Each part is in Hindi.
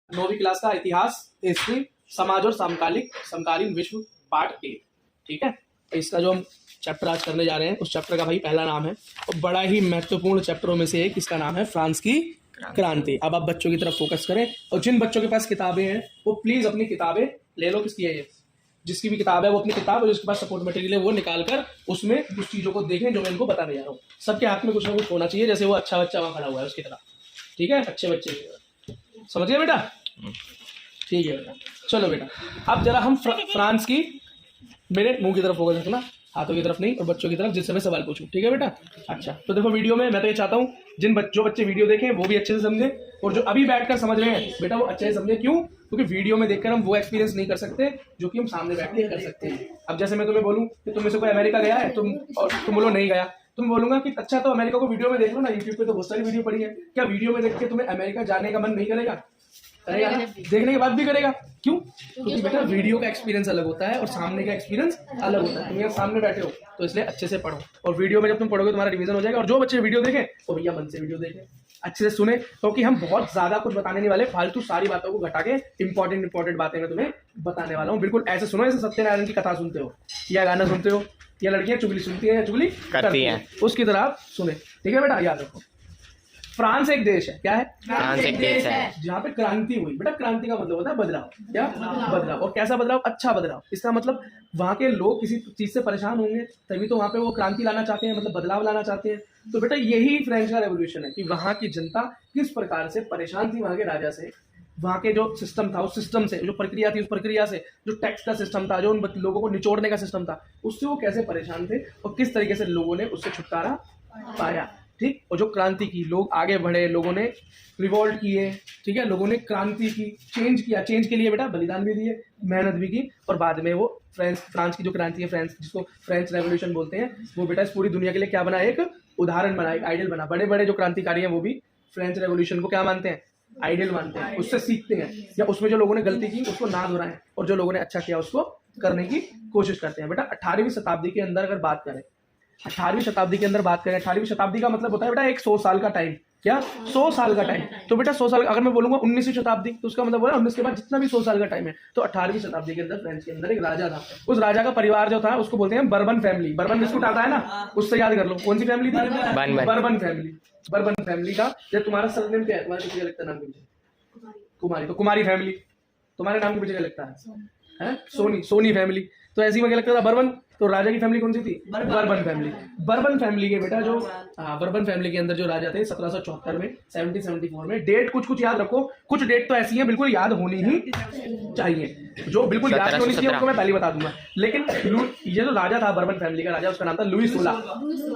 9वीं क्लास का इतिहास, हिस्ट्री, समाज और समकालीन विश्व पार्ट ए। ठीक है, तो इसका जो हम चैप्टर आज करने जा रहे हैं उस चैप्टर का भाई पहला नाम है और बड़ा ही महत्वपूर्ण चैप्टरों में से एक, इसका नाम है फ्रांस की क्रांति। अब आप बच्चों की तरफ फोकस करें और जिन बच्चों के पास किताबें हैं वो प्लीज अपनी किताबें ले लो। किसकी है ये? जिसकी भी किताब है वो अपनी किताब और जिसके पास सपोर्ट मटेरियल है वो निकाल कर उसमें कुछ चीजों को देखें जो मैं इनको बताने जा रहा हूँ। सबके हाथ में कुछ ना कुछ होना चाहिए, जैसे वो अच्छा बच्चा वहाँ खड़ा हुआ है उसकी तरह। ठीक है, अच्छे बच्चे की तरह, समझ गए बेटा? ठीक है बेटा, चलो बेटा अब जरा हम फ्रांस की, मेरे मुंह की तरफ फोकस रखना, हाथों की तरफ नहीं और बच्चों की तरफ, जिससे मैं सवाल पूछूं। ठीक है बेटा? अच्छा, तो देखो वीडियो में मैं तो ये चाहता हूँ जो बच्चे वीडियो देखें वो भी अच्छे से समझें और जो अभी बैठकर समझ रहे हैं बेटा वो अच्छे से समझें। क्यों? क्योंकि वीडियो में देखकर हम वो एक्सपीरियंस नहीं कर सकते जो कि हम सामने बैठ के कर सकते हैं। अब जैसे मैं तुम्हें बोलूँ कि तुम में से कोई अमेरिका गया है, तुम बोलो नहीं गया, तुम बोलूंगा कि अच्छा तो अमेरिका को वीडियो में देख लो ना, यूट्यूब पे तो बहुत सारी वीडियो पड़ी है, क्या वीडियो में देख के तुम्हें अमेरिका जाने का मन नहीं करेगा? करेगा ना? देखने के बाद भी करेगा। क्यों? क्योंकि बेटा वीडियो का एक्सपीरियंस अलग होता है और सामने का एक्सपीरियंस अलग होता है। तुम यहाँ सामने बैठे हो तो इसलिए अच्छे से पढ़ो और वीडियो में जब तुम पढ़ोगे तुम्हारा रिवीजन हो जाएगा। और जो बच्चे वीडियो देखें वो भैया मन से वीडियो देखें, अच्छे से सुने, क्योंकि हम बहुत ज्यादा कुछ बताने नहीं वाले, फालतू सारी बातों को घटा के इंपॉर्टेंट बातें मैं तुम्हें बताने वाला हूँ। बिल्कुल ऐसे सुनो जैसे सत्यनारायण की कथा सुनते हो या गाना सुनते हो या लड़कियां चुगली सुनती है या चुगली करती हैं, उसकी तरह आप सुने। ठीक है बेटा, याद रखो फ्रांस एक देश है। क्या है? फ्रांस एक देश है जहाँ पे क्रांति हुई। बेटा क्रांति का मतलब होता है बदलाव। क्या? बदलाव। और कैसा बदलाव? अच्छा बदलाव। इसका मतलब वहाँ के लोग किसी चीज से परेशान होंगे तभी तो वहाँ पे वो क्रांति लाना चाहते हैं, मतलब बदलाव लाना चाहते हैं। तो बेटा यही फ्रेंच का रेवोल्यूशन है कि वहाँ की जनता किस प्रकार से परेशान थी वहाँ के राजा से, वहाँ के जो सिस्टम था उस सिस्टम से, जो प्रक्रिया थी उस प्रक्रिया से, जो टैक्स का सिस्टम था, जो उन लोगों को निचोड़ने का सिस्टम था, उससे वो कैसे परेशान थे और किस तरीके से लोगों ने उससे छुटकारा पाया। ठीक, और जो क्रांति की, लोग आगे बढ़े, लोगों ने रिवोल्ट किए, ठीक है, लोगों ने क्रांति की, चेंज किया, चेंज के लिए बेटा बलिदान भी दिए, मेहनत भी की और बाद में वो फ्रांस की जो क्रांति है, फ्रांस जिसको फ्रेंच रेवोल्यूशन बोलते हैं, वो बेटा इस पूरी दुनिया के लिए क्या बना? एक उदाहरण बना, एक आइडियल बना। बड़े बड़े जो क्रांतिकारी हैं वो भी फ्रेंच रेवोल्यूशन को क्या मानते हैं? आइडियल मानते हैं, उससे सीखते हैं या उसमें जो लोगों ने गलती की उसको ना दोहराएं और जो लोगों ने अच्छा किया उसको करने की कोशिश करते हैं। बेटा 18वीं शताब्दी के अंदर अगर बात करें, 18वीं शताब्दी के अंदर बात करें, 18वीं शताब्दी का मतलब होता है बेटा एक 100 साल का टाइम। क्या? 100 साल का टाइम। तो बेटा 100 साल, अगर मैं बोलूंगा 19वीं शताब्दी तो उसका मतलब बोला 19 के बाद जितना भी 100 साल का टाइम है। तो 18वीं शताब्दी के अंदर फ्रांस के अंदर एक राजा था, उस राजा का परिवार जो था उसको बोलते हैं बर्बन फैमिली। बर्बन बिस्कुट आता है ना, उससे याद कर लो कौन सी फैमिली थी? Bourbon family. बर्बन फैमिली का जब तुम्हारा सरनेम क्या है, तुम्हारे पीछे लगता है नाम के पीछे? कुमारी। तो कुमारी फैमिली तुम्हारे नाम के पीछे क्या लगता है? सोनी फैमिली। तो ऐसी में क्या लगता था? बर्बन। तो राजा की फैमिली कौन सी थी? Bourbon family. बर्बन फैमिली के बेटा जो बर्बन फैमिली के अंदर जो राजा थे 1774 में, 1774 में, डेट कुछ याद रखो, कुछ डेट तो ऐसी है बिल्कुल याद होनी ही चाहिए, जो बिल्कुल याद होनी चाहिए उनको मैं पहले बता दूंगा। लेकिन ये जो राजा था बर्बन फैमिली का राजा, उसका नाम था लुई 16।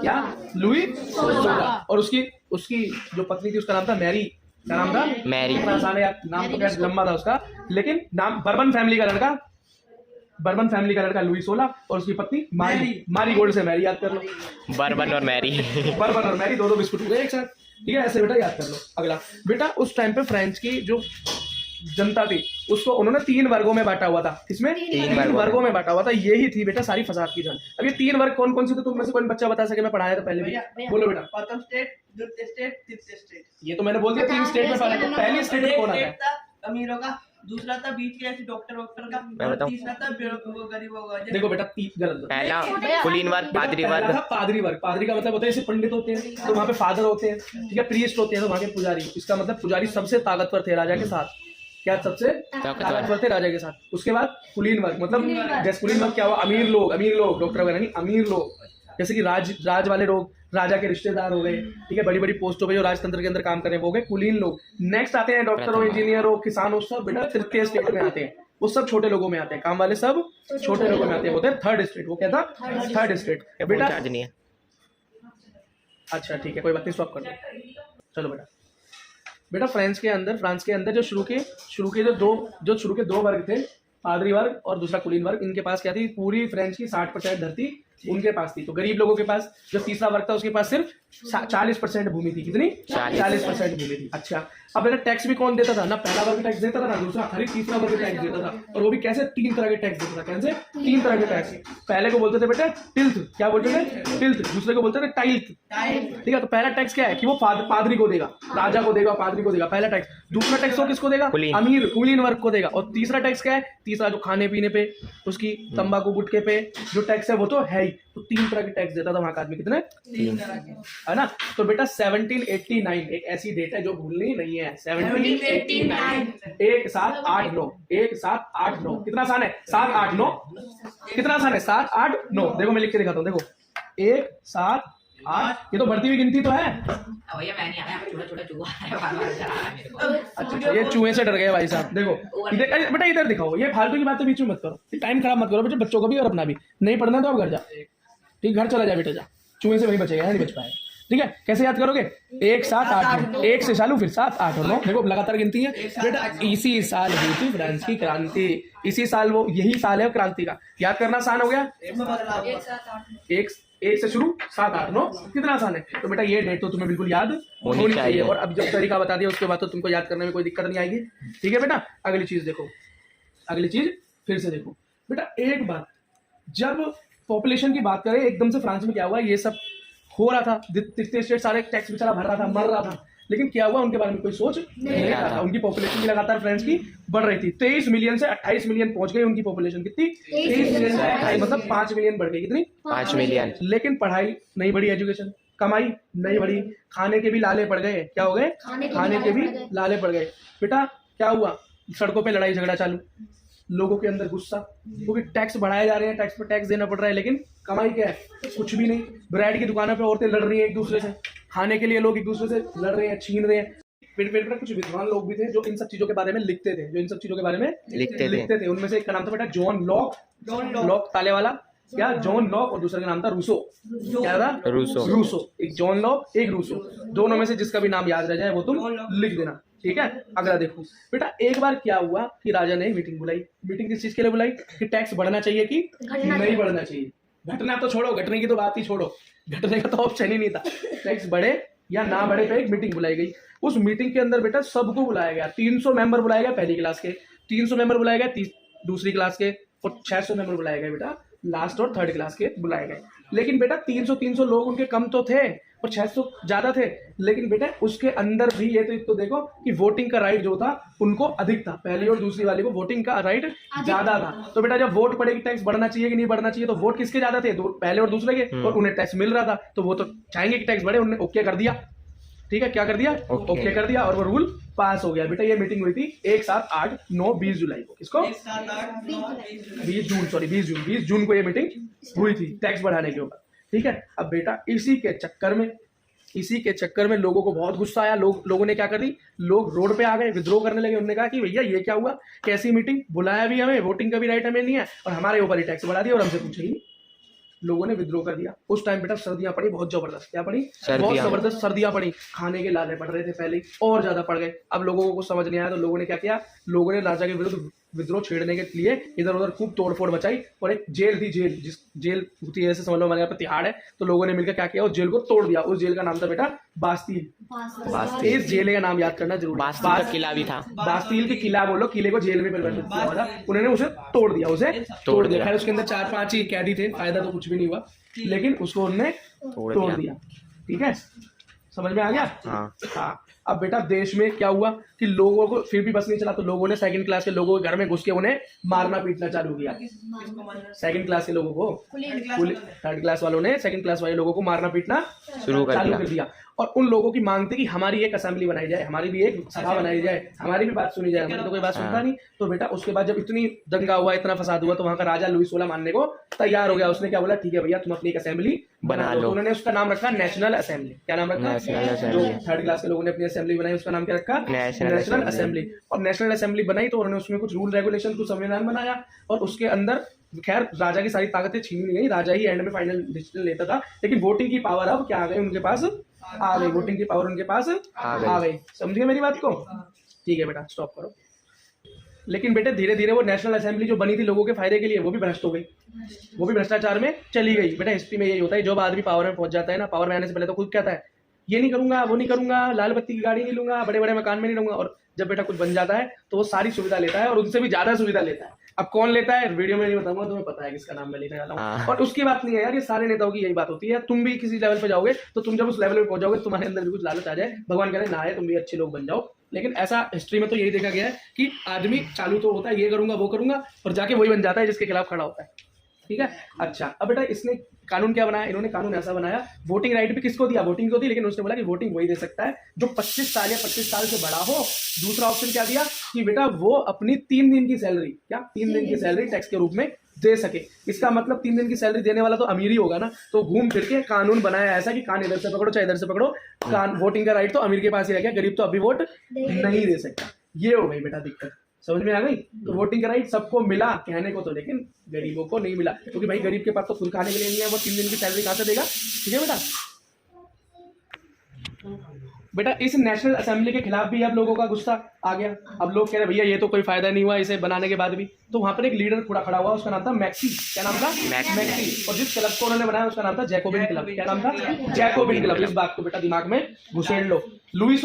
क्या? लुई 16। और उसकी जो पत्नी थी उसका नाम था मैरी। क्या नाम था? मैरी। आसान है यार, नाम तो क्या लंबा था उसका, लेकिन नाम बर्बन फैमिली का लड़का लुई 16 और उसकी पत्नी मारी गोल्ड से मैरी। याद कर लो, बर्बन और मैरी। बर्बन और मैरी, दो बिस्कुट हुए एक साथ। ठीक है, ऐसे बेटा याद कर लो। अगला बेटा, उस टाइम पे फ्रांस की जो जनता थी उसको उन्होंने 3 वर्गों में बांटा हुआ था। किसमें? 3 वर्गों में बांटा हुआ था। यही थी बेटा सारी फसाद की जड़। अब ये 3 वर्ग कौन कौन से थे? तुम में से कोई बच्चा बता सके? मैं पढ़ाया था पहले भी। बोलो बेटा। प्रथम स्टेट, द्वितीय स्टेट, तृतीय स्टेट। ये तो मैंने बोल दिया 3 स्टेट में पढ़ा है। पहली स्टेट में कौन आता है? अमीरों का, दूसरा था बीच के ऐसे डॉक्टर का, और तीसरा था गरीबों का। देखो बेटा, गलत। पहला कुलीन वर्ग, पादरी वर्ग। पादरी वर्ग। पादरी का मतलब होता है जैसे पंडित होते हैं तो वहाँ पे फादर होते हैं, ठीक है, प्रीस्ट होते हैं तो वहाँ के पुजारी। इसका मतलब पुजारी सबसे ताकतवर थे राजा के साथ। क्या? सबसे ताकतवर थे राजा के साथ। उसके बाद कुलीन वर्ग, मतलब जैसे कुलीन वर्ग क्या हुआ? अमीर लोग, डॉक्टर वगैरह नहीं, अमीर लोग, जैसे कि राज वाले लोग, राजा के रिश्तेदार हो गए, ठीक है, बड़ी बड़ी पोस्ट हो गई जो राजतंत्र के अंदर काम कर रहे हैं, वो गए कुलीन लोग। नेक्स्ट आते हैं डॉक्टर हो, इंजीनियर हो, किसान हो, सब बेटा तृतीय स्टेट में आते हैं। वो सब छोटे लोगों में आते हैं, काम वाले सब छोटे लोगों में आते हैं, होते हैं थर्ड स्टेट। वो क्या था? थर्ड स्टेट बेटा। अच्छा ठीक है, कोई बात नहीं, स्टॉप कर दो। चलो बेटा फ्रांस के अंदर जो शुरू के 2 वर्ग थे, पादरी वर्ग और दूसरा कुलीन वर्ग, इनके पास क्या थी? पूरी फ्रांस की 60% धरती उनके पास थी। तो गरीब लोगों के पास जो तीसरा वर्ग था उसके पास सिर्फ 40% भूमि थी। कितनी? 40% भूमि थी। अच्छा, अब बेटा टैक्स भी कौन देता था? ना पहला वर्ग टैक्स देता था, ना दूसरा, खाली तीसरा वर्ग टैक्स देता था। और वो भी कैसे? 3 तरह के टैक्स देता था। कैसे? 3 तरह के टैक्स। पहले को बोलते थे बेटा टिल्थ, क्या बोलते थे? टिल्थ। दूसरे को बोलते थे टाइल्थ। ठीक है, तो पहला टैक्स क्या है कि वो पादरी को देगा, राजा को देगा, पादरी को देगा, पहला टैक्स। दूसरा टैक्स वो किसको देगा? अमीर कुलीन वर्ग को देगा। और तीसरा टैक्स क्या है? तीसरा जो खाने पीने पे, उसकी तंबाकू गुटखे पे जो टैक्स है वो तो है ही। तो 3 तरह के टैक्स देता था वहां का आदमी। कितने? 3 तरह के। है ना। तो बेटा 1789 एक ऐसी डेट है जो भूलनी नहीं है। 1789 1789 1789 कितना आसान है? 789 कितना आसान है? 789 देखो मैं लिख के दिखाता हूँ। देखो 1 7 8 ये तो बढ़ती हुई गिनती तो है। भैया मैं नहीं आया, छोटा चूहा है, बार-बार चला रहा है मेरे को। अच्छा ये चूहे से डर गए भाई साहब। देखो इधर अरे बेटा इधर दिखाओ, ये फालतू की बातें बीच में मत करो, टाइम खराब मत करो बेटा, बच्चों को भी और अपना भी। नहीं पढ़ना तो अब घर जा, ठीक, घर चला जा बेटा, जा, चूहे से वही बचेगा, नहीं बच पाएगा। ठीक है, कैसे याद करोगे? 1 7 8 1 से चालू, फिर 7 8 और 9। देखो लगातार गिनती है बेटा। इसी साल हुई थी फ्रांस की क्रांति, इसी साल, वो यही साल है क्रांति का। याद करना आसान हो गया। 1 से शुरू 7 8 9 कितना आसान है। तो बेटा ये डेट तो तुम्हें बिल्कुल याद होनी चाहिए। और अब जब तरीका बता दिया उसके बाद तो तुमको याद करने में कोई दिक्कत नहीं आएगी। ठीक है बेटा, अगली चीज देखो, अगली चीज फिर से देखो बेटा। एक बात, जब पॉपुलेशन की बात करें, एकदम से फ्रांस में क्या हुआ, ये सब हो रहा था, जितने स्टेट सारे टैक्स बेचारा भर रहा था, मर रहा था, लेकिन क्या हुआ उनके बारे में कोई सोच नहीं रहा था। उनकी पॉपुलेशन की लगातार फ्रांस की बढ़ रही थी। 23 मिलियन से 28 मिलियन पहुंच गई उनकी पॉपुलेशन। कितनी? 23 मिलियन से 28, मतलब 5 मिलियन बढ़ गई। कितनी? 5 मिलियन। लेकिन पढ़ाई नहीं बढ़ी, एजुकेशन, कमाई नहीं बढ़ी, खाने के भी लाले पड़ गए। क्या हो गए? खाने के भी लाले पड़ गए। बेटा क्या हुआ? सड़कों पे लड़ाई झगड़ा चालू, लोगों के अंदर गुस्सा, क्योंकि टैक्स बढ़ाए जा रहे हैं, टैक्स पर टैक्स देना पड़ रहा है, लेकिन कमाई क्या है? कुछ भी नहीं। ब्रेड की दुकानों पे औरतें लड़ रही हैं एक दूसरे से, खाने के लिए लोग एक दूसरे से लड़ रहे हैं, छीन रहे हैं। फिर कुछ विद्वान लोग भी थे जो इन सब चीजों के बारे में लिखते थे, लिखते थे। उनमें से एक का नाम था बेटा जॉन लॉक, लॉक ताले वाला, क्या? John Locke. और दूसरे का नाम था रूसो। क्या था? रूसो। एक जॉन लॉक, एक रूसो, दोनों में से जिसका भी नाम याद रह जाए वो तुम लिख देना। ठीक है, अगला देखो बेटा। एक बार क्या हुआ कि राजा ने मीटिंग बुलाई। मीटिंग किस चीज के लिए बुलाई? कि टैक्स बढ़ना चाहिए कि नहीं बढ़ना चाहिए। घटना तो छोड़ो, घटने की तो बात ही छोड़ो, घटने का तो ऑप्शन ही नहीं था। टैक्स बढ़े या ना बढ़े पे एक मीटिंग बुलाई गई। उस मीटिंग के अंदर बेटा सबको बुलाया गया। 300 मेंबर बुलाए गए पहली क्लास के, 300 मेंबर बुलाए गए दूसरी क्लास के, और 600 मेंबर बुलाए गए बेटा लास्ट और थर्ड क्लास के बुलाए गए। लेकिन बेटा 300 लोग उनके कम तो थे और 600 ज्यादा थे, लेकिन बेटा उसके अंदर भी ये तो देखो कि वोटिंग का राइट जो था उनको अधिक था। पहली और दूसरी वाली को वोटिंग का राइट ज्यादा था। तो बेटा जब वोट पड़ेगी टैक्स बढ़ना चाहिए कि नहीं बढ़ना चाहिए, तो वोट किसके ज्यादा थे? पहले और दूसरे के, और उन्हें टैक्स मिल रहा था, तो वो तो चाहेंगे कि टैक्स बढ़े। उन्होंने ओके कर दिया। ठीक है, क्या कर दिया? ओके कर दिया, और वो रूल पास हो गया। बेटा ये मीटिंग हुई थी 1 7 8 9 20 जुलाई को। किसको? 1 7 8 9 20 जून को ये मीटिंग हुई थी टैक्स बढ़ाने के ऊपर। ठीक है, अब बेटा इसी के चक्कर में लोगों को बहुत गुस्सा आया। लोगों ने क्या कर दी? लोग रोड पे आ गए, विद्रोह करने लगे। उन्होंने कहा कि भैया ये क्या हुआ, कैसी मीटिंग, बुलाया भी हमें, वोटिंग का भी राइट हमें नहीं है, और हमारे ऊपर ही टैक्स बढ़ा दिया और हमसे पूछे ही। लोगों ने विद्रोह कर दिया। उस टाइम बेटा सर्दियां पड़ी बहुत जबरदस्त। क्या पड़ी? बहुत जबरदस्त सर्दियां पड़ी। खाने के लाले पड़ रहे थे पहले ही, और ज्यादा पड़ गए। अब लोगों को कुछ समझ नहीं आया, तो लोगों ने क्या किया? लोगों ने राजा के विरुद्ध विद्रोह छेड़ने के लिए इधर उधर खूब तोड़फोड़ मचाई। और एक जेल थी, जिस जेल होती है जैसे समझ लो हमारे यहाँ पे तिहाड़ है, तो लोगों ने मिलकर क्या किया? उस जेल को तोड़ दिया। उस जेल का नाम था बेटा बास्तील। इस जेल का नाम याद करना जरूरी। बास्तील का किला भी था। बास्तील के किला बोलो, किले को जेल में परिवर्तित किया हुआ था। उन्होंने उसे तोड़ दिया। खैर उसके अंदर 4-5 ही कैदी थे, फायदा तो कुछ भी नहीं हुआ, लेकिन उसको उन्होंने तोड़ दिया। ठीक है, समझ में आ गया? हाँ। अब बेटा देश में क्या हुआ कि लोगों को फिर भी बस नहीं चला, तो लोगों ने सेकंड क्लास के लोगों के घर में घुस के उन्हें मारना पीटना चालू किया। सेकंड क्लास के लोगों को, थर्ड क्लास वालों ने सेकंड क्लास वाले लोगों को मारना पीटना चालू कर दिया। और उन लोगों की मांग थी कि हमारी एक असेंबली बनाई जाए, हमारी भी एक सभा बनाई जाए, हमारी भी बात सुनी जाए। हमारी तो कोई बात सुनता नहीं। तो बेटा उसके बाद जब इतनी दंगा हुआ, इतना फसाद हुआ, तो वहां का राजा लुई 16 मानने को तैयार हो गया। उसने क्या बोला? ठीक है भैया, तुम अपनी एक असेंबली बना लो। तो उन्होंने उसका नाम रखा नेशनल असेंबली। क्या नाम रखा? जो थर्ड क्लास के लोगों ने अपनी असेंबली बनाई उसका नाम क्या रखा? National assembly. और नेशनल असेंबली बनाई तो उन्होंने उसमें कुछ रूल रेगुलेशन, कुछ संविधान बनाया, और उसके अंदर खैर राजा की सारी ताकतें छीन ली गई। राजा ही एंड में फाइनल डिसीजन लेता था, लेकिन वोटिंग की पावर अब क्या आ गई उनके पास? आ गई। वोटिंग की पावर उनके पास आ गई। समझिए मेरी बात को? ठीक है बेटा, स्टॉप करो। लेकिन बेटे धीरे धीरे वो नेशनल असेंबली जो बनी थी लोगों के फायदे के लिए, वो भी भ्रष्ट हो गई, वो भी भ्रष्टाचार में चली गई। बेटा हिस्ट्री में यही होता है, जब आदमी पावर में पहुंच जाता है ना, पावर में आने से पहले तो खुद कहता है ये नहीं करूंगा, वो नहीं करूंगा, लाल बत्ती की गाड़ी नहीं लूंगा, बड़े बड़े मकान में नहीं रहूंगा। और जब बेटा कुछ बन जाता है तो वो सारी सुविधा लेता है और उनसे भी ज्यादा सुविधा लेता है। अब कौन लेता है वीडियो में नहीं बताऊंगा, तुम्हें पता है किसका नाम मैं लेने वाला हूँ। और उसकी बात नहीं है यार, ये सारे नेताओं की यही बात होती है। तुम भी किसी लेवल पे जाओगे तो तुम जब उस लेवल पे पहुंच जाओगे तुम्हारे अंदर भी कुछ लालच आ जाए, भगवान करे ना आए, तुम भी अच्छे लोग बन जाओ। लेकिन ऐसा हिस्ट्री में तो यही देखा गया है कि आदमी चालू तो होता है ये करूंगा वो करूंगा और जाके वही बन जाता है जिसके खिलाफ खड़ा होता है। ठीक है। अच्छा, अब बेटा इसने कानून क्या बनाया, इन्होंने कानून ऐसा बनाया, वोटिंग राइट भी किसको दिया, वोटिंग को दी, लेकिन उसने बोला कि वोटिंग वही दे सकता है जो 25 साल या 25 साल से बड़ा हो। दूसरा ऑप्शन क्या दिया कि बेटा वो अपनी 3 दिन की सैलरी, क्या 3 दिन की सैलरी टैक्स के रूप में दे सके। इसका मतलब 3 दिन की सैलरी देने वाला तो अमीर ही होगा ना। तो घूम फिर के कानून बनाया ऐसा कि कान इधर से पकड़ो चाहे इधर से पकड़ो, कान वोटिंग का राइट तो अमीर के पास ही रह गया, गरीब तो अभी वोट नहीं दे सकता। ये हो गई बेटा दिक्कत, समझ में आ गई। तो वोटिंग का राइट सबको मिला कहने को तो, लेकिन गरीबों को नहीं मिला, क्योंकि भाई गरीब के पास तो खुद खाने के लिए नहीं है, वो 3 दिन की सैलरी कहां से देगा। ठीक है बेटा। बेटा इस नेशनल असेंबली के खिलाफ भी अब लोगों का गुस्सा आ गया। अब लोग कह रहे भैया ये तो कोई फायदा नहीं हुआ इसे बनाने के बाद भी। तो वहां पर एक लीडर खड़ा हुआ, उसका नाम था मैक्सी। क्या नाम था? मैक्सी। और जिस क्लब को उन्होंने बनाया उसका नाम था जैकोबिन क्लब। क्या नाम था? Jacobin club. इस बात को बेटा दिमाग में घुसेड़ लो। लुई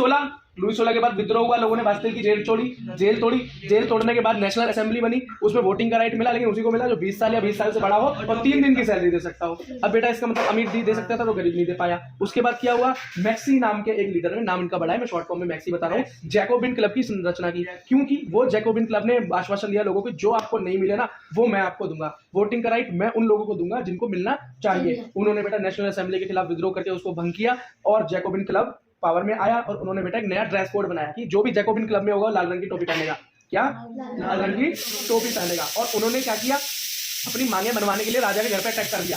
16 के बाद विद्रोह हुआ, लोगों ने बास्तिल की जेल तोड़ी। जेल तोड़ने के बाद नेशनल असेंबली बनी, उसमें वोटिंग का राइट मिला, लेकिन उसी को मिला जो 20 साल या 20 साल से बड़ा हो और 3 दिन की सैलरी दे सकता हो। अब बेटा इसका मतलब अमीर दे सकता था तो गरीब नहीं दे पाया। उसके बाद क्या हुआ, मैक्सी नाम के एक लीडर ने, नाम इनका बड़ा है, मैं शॉर्ट फॉर्म में मैक्सी बता रहा हूँ, जैकोबिन क्लब की संरचना की। क्योंकि वो जैकोबिन क्लब ने आश्वासन दिया लोगों को जो आपको नहीं मिले ना वो मैं आपको दूंगा, वोटिंग का राइट मैं उन लोगों को दूंगा जिनको मिलना चाहिए। उन्होंने बेटा नेशनल असेंबली के खिलाफ विद्रोह करके उसको भंग किया और जैकोबिन क्लब पावर में आया। और उन्होंने बेटा एक नया ड्रेस कोड बनाया कि जो भी जैकोबिन क्लब में होगा लाल रंग की टोपी पहनेगा। क्या? लाल रंग की टोपी पहनेगा। और उन्होंने क्या किया, अपनी मांगे मनवाने के लिए राजा के घर पे अटैक कर दिया।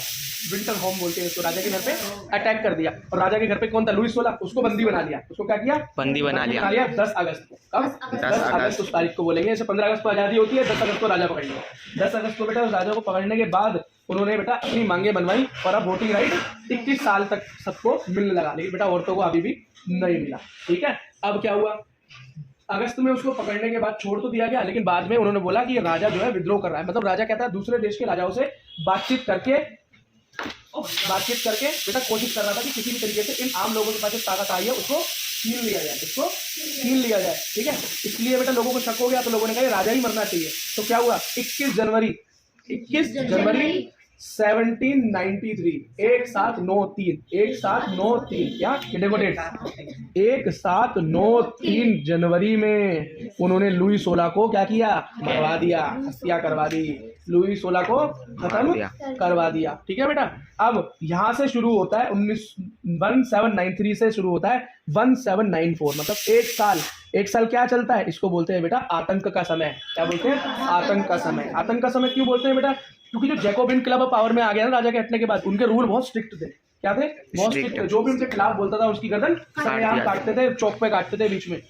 विंटर होम बोलते हैं इसको। राजा के घर पे अटैक कर दिया और राजा के घर पे कौन था? लुई 16। उसको बंदी बना लिया। उसको क्या किया? बंदी बना लिया 10 अगस्त को। कब? 10 अगस्त उस तारीख को बोलेंगे। जैसे 15 अगस्त को आजादी होती है, 10 अगस्त को राजा पकड़ लिया। 10 अगस्त को बेटा उस राजा को पकड़ने के बाद उन्होंने बेटा अपनी मांगे बनवाई और अब वोटिंग राइट 21 साल तक सबको मिलने लगा। लेकिन बेटा औरतों को अभी भी नहीं मिला। ठीक है। अब क्या हुआ, अगस्त में उसको पकड़ने के बाद छोड़ तो दिया गया, लेकिन बाद में उन्होंने बोला कि ये राजा जो है विद्रोह कर रहा है। मतलब राजा कहता है दूसरे देश के राजाओं से बातचीत करके बेटा कोशिश कर रहा था कि किसी भी तरीके से इन आम लोगों के पास जो ताकत आई है उसको छीन लिया जाए। ठीक है। इसलिए बेटा लोगों को शक हो गया तो लोगों ने कहा राजा ही मरना चाहिए। तो क्या हुआ, 21 जनवरी 1793 1793 क्या डेट 1793 जनवरी में उन्होंने लुई 16 को क्या किया, मरवा दिया, हत्या करवा दी। लुई 16 को खत्म करवा दिया। ठीक है बेटा। अब यहां से शुरू होता है 1793 से शुरू होता है 1794, मतलब एक साल क्या चलता है, इसको बोलते हैं बेटा आतंक का समय। क्या बोलते हैं? आतंक का समय। आतंक का समय क्यों बोलते हैं बेटा? क्योंकि जो जैकोबिन क्लब पावर में आ गया ना राजा के हटने के बाद, उनके रूल बहुत स्ट्रिक्ट थे। क्या थे? बहुत स्ट्रिक्ट थे। जो भी उनके खिलाफ बोलता था उसकी गर्दन सरेआम काटते थे, चौक पे काटते थे बीच में।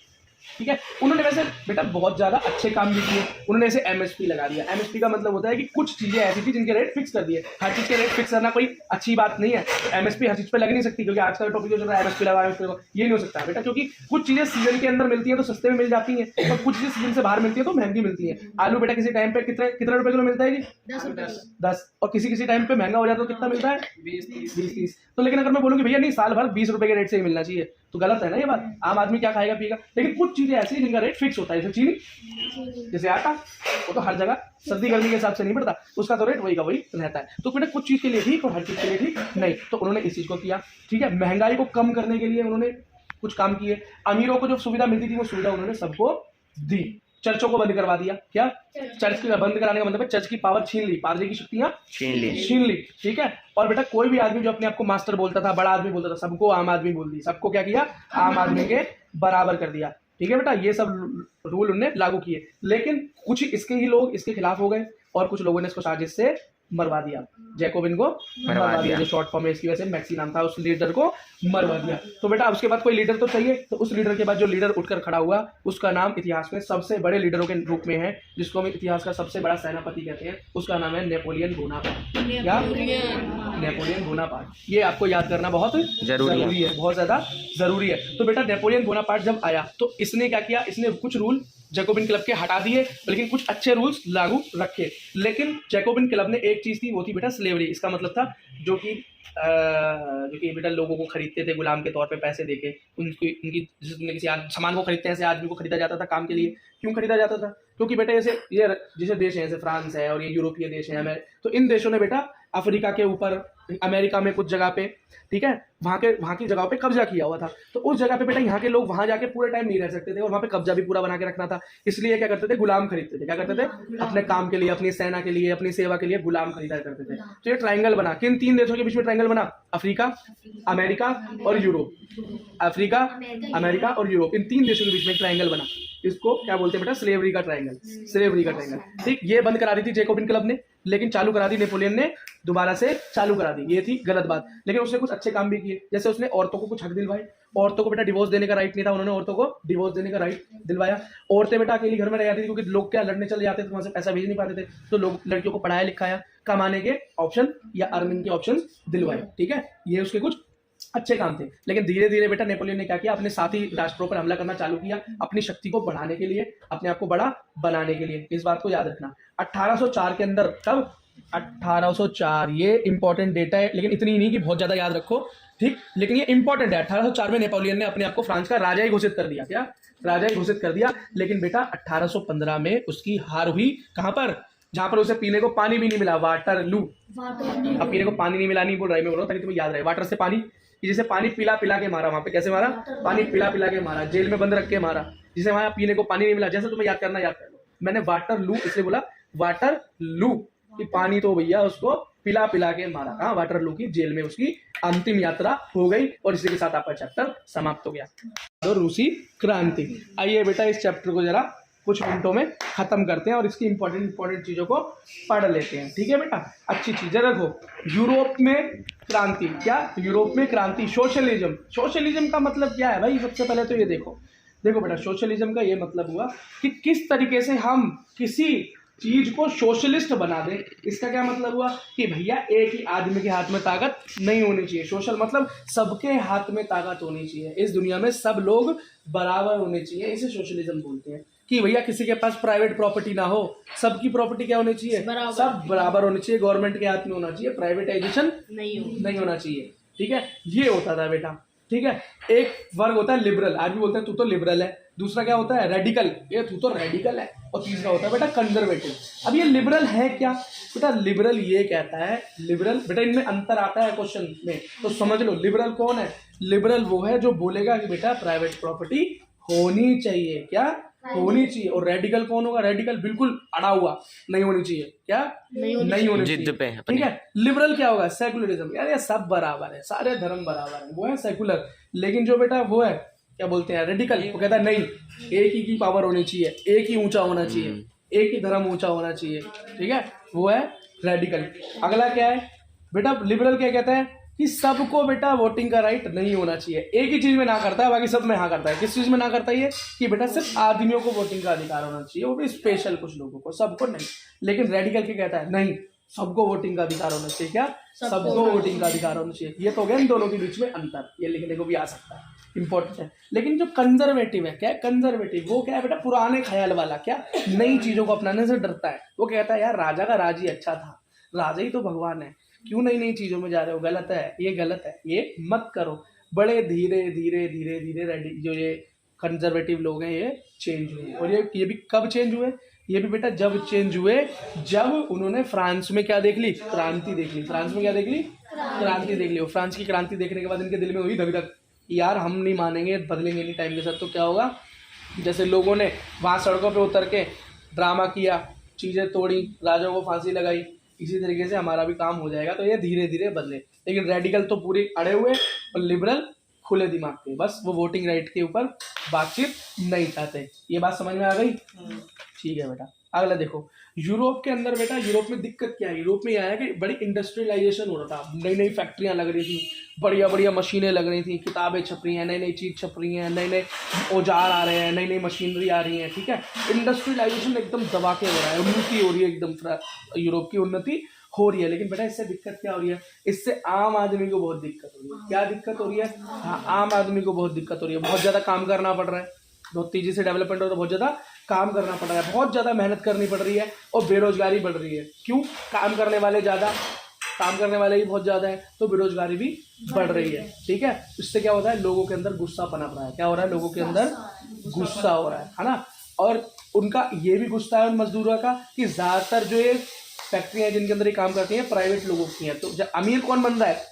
ठीक है। उन्होंने वैसे बेटा बहुत ज्यादा अच्छे काम भी किए। उन्होंने ऐसे एमएसपी लगा दिया। एमएसपी का मतलब होता है कि कुछ चीजें ऐसी थी जिनके रेट फिक्स कर दिए। हर चीज के रेट फिक्स करना कोई अच्छी बात नहीं है। एमएसपी हर चीज पे लग नहीं सकती, क्योंकि आज का टॉपिक जो चल रहा है एमएसपी लगा, ये नहीं हो सकता बेटा। क्योंकि कुछ चीजें सीजन के अंदर मिलती है तो सस्ते में मिल जाती है, और कुछ चीजें सीजन से बाहर मिलती है तो महंगी मिलती है। आलू बेटा किसी टाइम पे कितने रुपए किलो मिलता है जी? 10। और किसी टाइम पे महंगा हो जाता है तो कितना मिलता है? 20-30। तो लेकिन अगर मैं बोलूँ कि भैया नहीं साल भर 20 रुपए के रेट से ही मिलना चाहिए तो गलत है ना ये बात। आम आदमी क्या खाएगा पिएगा। लेकिन कुछ चीजें ऐसी हैं जिनका रेट फिक्स होता है, जैसे चीनी, जैसे आटा, वो तो हर जगह सर्दी गर्मी के हिसाब से नहीं बढ़ता, उसका तो रेट वही का वही रहता है। तो बेटा कुछ चीज के लिए ठीक और हर चीज के लिए ठीक नहीं। तो उन्होंने इस चीज को किया। ठीक है। महंगाई को कम करने के लिए उन्होंने कुछ काम किए। अमीरों को जो सुविधा मिलती थी वो सुविधा उन्होंने सबको दी। चर्चों को बंद करवा दिया। क्या? चर्च की बंद कराने का मतलब है चर्च की पावर छीन ली, पादरी की शक्तियां छीन ली। ठीक है। और बेटा कोई भी आदमी जो अपने आप को मास्टर बोलता था, बड़ा आदमी बोलता था, सबको आम आदमी बोल दी। सबको क्या किया? आम आदमी के बराबर कर दिया। ठीक है बेटा। ये सब रूल उन्होंने लागू किए, लेकिन कुछ इसके ही लोग इसके खिलाफ हो गए और कुछ लोगों ने इसको साजिश से मरवा दिया। जैकोबिन को मरवा दिया। जो शॉर्ट फॉर्म है इसकी वजह से मैक्सी नाम था, उस लीडर को मरवा दिया। तो बेटा उसके बाद कोई लीडर तो चाहिए। तो उस लीडर के बाद जो लीडर उठकर खड़ा हुआ उसका नाम इतिहास में सबसे बड़े लीडरों के रूप में है, जिसको हम इतिहास का सबसे बड़ा सेनापति कहते हैं। उसका नाम है नेपोलियन बोनापार्ट। क्या? Napoleon Bonaparte. ये आपको याद करना बहुत जरूरी है, बहुत ज्यादा जरूरी है। तो बेटा नेपोलियन बोनापार्ट जब आया तो इसने क्या किया, इसने कुछ रूल जैकोबिन क्लब के हटा दिए, लेकिन कुछ अच्छे रूल्स लागू रखे। लेकिन जैकोबिन क्लब ने एक चीज थी, वो थी बेटा स्लेवरी। इसका मतलब था जो कि जो कि बेटा लोगों को खरीदते थे गुलाम के तौर पे पैसे देके, उनकी किसी सामान को खरीदते हैं, ऐसे आदमी को खरीदा जाता था काम के लिए। क्यों खरीदा जाता था? क्योंकि बेटा ये जैसे देश हैं, जैसे फ्रांस है और ये यूरोपीय देश हैं, तो इन देशों ने बेटा अफ्रीका के ऊपर, अमेरिका में कुछ जगह पे, ठीक है, वहाँ की जगहों पे कब्जा किया हुआ था। तो उस जगह पे बेटा यहाँ के लोग वहाँ जाके पूरे टाइम नहीं रह सकते थे और वहाँ पे कब्जा भी पूरा बना के रखना था। इसलिए क्या करते थे? गुलाम खरीदते थे। क्या करते थे? अपने काम के लिए, अपनी सेना के लिए, अपनी सेवा के लिए गुलाम खरीदा करते थे। तो ये ट्राइंगल बना। किन 3 देशों के बीच में ट्राइंगल बना? अफ्रीका, अमेरिका और यूरोप। अफ्रीका, अमेरिका और यूरोप, इन 3 देशों के बीच में ट्राइंगल बना। इसको क्या बोलते हैं बेटा? स्लेवरी का ट्राइंगल। स्लेवरी का ट्राइंगल, ठीक। ये बंद करा दी थी जैकोबिन क्लब ने, लेकिन चालू करा दी नेपोलियन ने, दोबारा से चालू करा दी। ये थी गलत बात, लेकिन उसने कुछ अच्छे काम भी किए। जैसे उसने औरतों को कुछ हक दिलवाए। औरतों को बेटा डिवोर्स देने का राइट नहीं था, उन्होंने औरतों को डिवोर्स देने का राइट दिलवाया। औरतें बेटा अकेली घर में रह जाती थी क्योंकि लोग क्या लड़ने चले जाते थे, वहां से पैसा भेज नहीं पाते थे, तो लोग लड़कियों को पढ़ाया लिखाया, कमाने के ऑप्शन या अर्निंग के ऑप्शन दिलवाए, ठीक है। ये उसके कुछ अच्छे काम थे। लेकिन धीरे धीरे बेटा नेपोलियन ने क्या किया? अपने साथी राष्ट्रों पर हमला करना चालू किया, अपनी शक्ति को बढ़ाने के लिए, अपने आप को बड़ा बनाने के लिए। इस बात को याद रखना। 1804 के अंदर, कब? 1804, ये इंपॉर्टेंट डेटा है, लेकिन इतनी ही नहीं कि बहुत ज्यादा याद रखो, ठीक, लेकिन ये इंपॉर्टेंट है। 1804 में नेपोलियन ने अपने आप को फ्रांस का राजा ही घोषित कर दिया। क्या? राजा ही घोषित कर दिया। लेकिन बेटा 1815 में उसकी हार हुई। कहां पर? जहां पर उसे पीने को पानी भी नहीं मिला, वाटरलू। अब पीने को पानी नहीं मिला, नहीं बोल रहा है, मैं बोल रहा हूं ताकि तुम्हें याद रहे। वाटर से पानी, जिसे पानी पिला पिला के मारा। वहां पे कैसे मारा? पानी पिला पिला के मारा, जेल में बंद रख के मारा, जिसे वहां पीने को पानी नहीं मिला। जैसे तुम्हें याद करना, याद कर लो। मैंने वाटर लू इसलिए बोला, वाटर लू कि पानी तो भैया उसको पिला पिला के मारा। हाँ, वाटर लू की जेल में उसकी अंतिम यात्रा हो गई। और इसी के साथ आपका चैप्टर समाप्त हो गया। तो रूसी क्रांति। आइए बेटा इस चैप्टर को जरा कुछ मिनटों में खत्म करते हैं और इसकी इंपॉर्टेंट चीजों को पढ़ लेते हैं, ठीक है बेटा। अच्छी चीजें रखो। यूरोप में क्रांति। क्या? यूरोप में क्रांति। सोशलिज्म। सोशलिज्म का मतलब क्या है भाई? सबसे पहले तो ये देखो बेटा, सोशलिज्म का ये मतलब हुआ कि किस तरीके से हम किसी चीज को सोशलिस्ट बना दें। इसका क्या मतलब हुआ? कि भैया एक ही आदमी के हाथ में ताकत नहीं होनी चाहिए। सोशल मतलब सबके हाथ में ताकत होनी चाहिए। इस दुनिया में सब लोग बराबर होने चाहिए। इसे सोशलिज्म बोलते हैं। कि भैया किसी के पास प्राइवेट प्रॉपर्टी ना हो, सबकी प्रॉपर्टी क्या होनी चाहिए? सब बराबर होनी चाहिए, गवर्नमेंट के हाथ में होना चाहिए, प्राइवेटाइजेशन नहीं होना चाहिए, ठीक है। ये होता था बेटा, ठीक है। एक वर्ग होता है लिबरल, आज भी बोलते हैं तू तो लिबरल है। दूसरा क्या होता है? रेडिकल, ये तू तो रेडिकल है। और तीसरा होता है बेटा कंजर्वेटिव। अब ये लिबरल है क्या बेटा? लिबरल ये कहता है, लिबरल बेटा इनमें अंतर आता है क्वेश्चन में, तो समझ लो लिबरल कौन है। लिबरल वो है जो बोलेगा कि बेटा प्राइवेट प्रॉपर्टी होनी चाहिए। क्या? होनी चाहिए। और रेडिकल कौन होगा? रेडिकल बिल्कुल अड़ा हुआ, नहीं होनी चाहिए। क्या? नहीं होनी चाहिए, जिद पे, ठीक है। लिबरल क्या होगा? सेकुलरिज्म। यार ये सब बराबर है, सारे धर्म बराबर है, वो है सेकुलर। लेकिन जो बेटा वो है क्या बोलते हैं? रेडिकल। वो कहता है नहीं, एक ही की पावर होनी चाहिए, एक ही ऊंचा होना चाहिए, एक ही धर्म ऊंचा होना चाहिए, ठीक है। वो है रेडिकल। अगला क्या है बेटा? लिबरल क्या कहता है? कि सबको बेटा वोटिंग का राइट नहीं होना चाहिए। एक ही चीज में ना करता है, बाकी सब में हाँ करता है। किस चीज में ना करता है? ये कि बेटा सिर्फ आदमियों को वोटिंग का अधिकार होना चाहिए, वो भी स्पेशल कुछ लोगों को, सबको नहीं। लेकिन रेडिकल क्या कहता है? नहीं, सबको वोटिंग का अधिकार होना चाहिए। क्या? सबको वोटिंग का अधिकार होना चाहिए। ये तो हो गया इन दोनों के बीच में अंतर, ये लिखने को भी आ सकता है, इंपॉर्टेंट है। लेकिन जो कंजर्वेटिव है, क्या कंजर्वेटिव? वो क्या है बेटा? पुराने ख्याल वाला, क्या नई चीजों को अपनाने से डरता है। वो कहता है यार राजा का राज ही अच्छा था, राजा ही तो भगवान है, क्यों नई नई चीजों में जा रहे हो? गलत है, ये गलत है, ये मत करो। बड़े धीरे धीरे धीरे धीरे रेडी जो ये कंजर्वेटिव लोग हैं ये चेंज हुए। और ये भी कब चेंज हुए? ये भी बेटा जब चेंज हुए जब उन्होंने फ्रांस में क्या देख ली? क्रांति देख ली। फ्रांस में क्या देख ली? क्रांति देख ली। और फ्रांस की क्रांति देखने के बाद इनके दिल में हुई धक धक, यार हम नहीं मानेंगे, बदलेंगे नहीं टाइम के साथ। तो क्या होगा? जैसे लोगों ने वहाँ सड़कों पे उतर के ड्रामा किया, चीज़ें तोड़ी, राजाओं को फांसी लगाई, इसी तरीके से हमारा भी काम हो जाएगा। तो ये धीरे धीरे बदले। लेकिन रेडिकल तो पूरी अड़े हुए और लिबरल खुले दिमाग के, बस वो वोटिंग राइट के ऊपर बातचीत नहीं चाहते। ये बात समझ में आ गई? ठीक है बेटा। अगला देखो, यूरोप के अंदर बेटा, यूरोप में दिक्कत क्या है? यूरोप में यह है कि बड़ी इंडस्ट्रियलाइजेशन हो रहा था, नई नई फैक्ट्रियां लग रही थी, बढ़िया बढ़िया मशीनें लग रही थी, किताबें छप रही हैं, नई नई चीज छप रही हैं, नए नए औजार आ रहे हैं, नई नई मशीनरी आ रही है, ठीक है। इंडस्ट्रियलाइजेशन एकदम दबा के हो रहा है, उन्नति हो रही है एकदम, यूरोप की उन्नति हो रही है। लेकिन बेटा इससे दिक्कत क्या हो रही है? इससे आम आदमी को बहुत दिक्कत हो रही है। क्या दिक्कत हो रही है? हाँ, आम आदमी को बहुत दिक्कत हो रही है। बहुत ज्यादा काम करना पड़ रहा है, बहुत तेजी से डेवलपमेंट हो रहा है, बहुत ज्यादा काम करना पड़ रहा है, बहुत ज्यादा मेहनत करनी पड़ रही है और बेरोजगारी बढ़ रही है। क्यों? काम करने वाले ज्यादा, काम करने वाले भी बहुत ज़्यादा है, तो बेरोजगारी भी बढ़ रही है। ठीक है, इससे क्या होता है, लोगों के अंदर गुस्सा पनप रहा है। क्या हो रहा है, लोगों के अंदर गुस्सा हो रहा है ना। और उनका ये भी गुस्सा है उन मजदूरों का कि ज़्यादातर जो ये फैक्ट्रियाँ जिनके अंदर ये काम करती हैं प्राइवेट लोगों की हैं। तो अमीर कौन बन रहा है,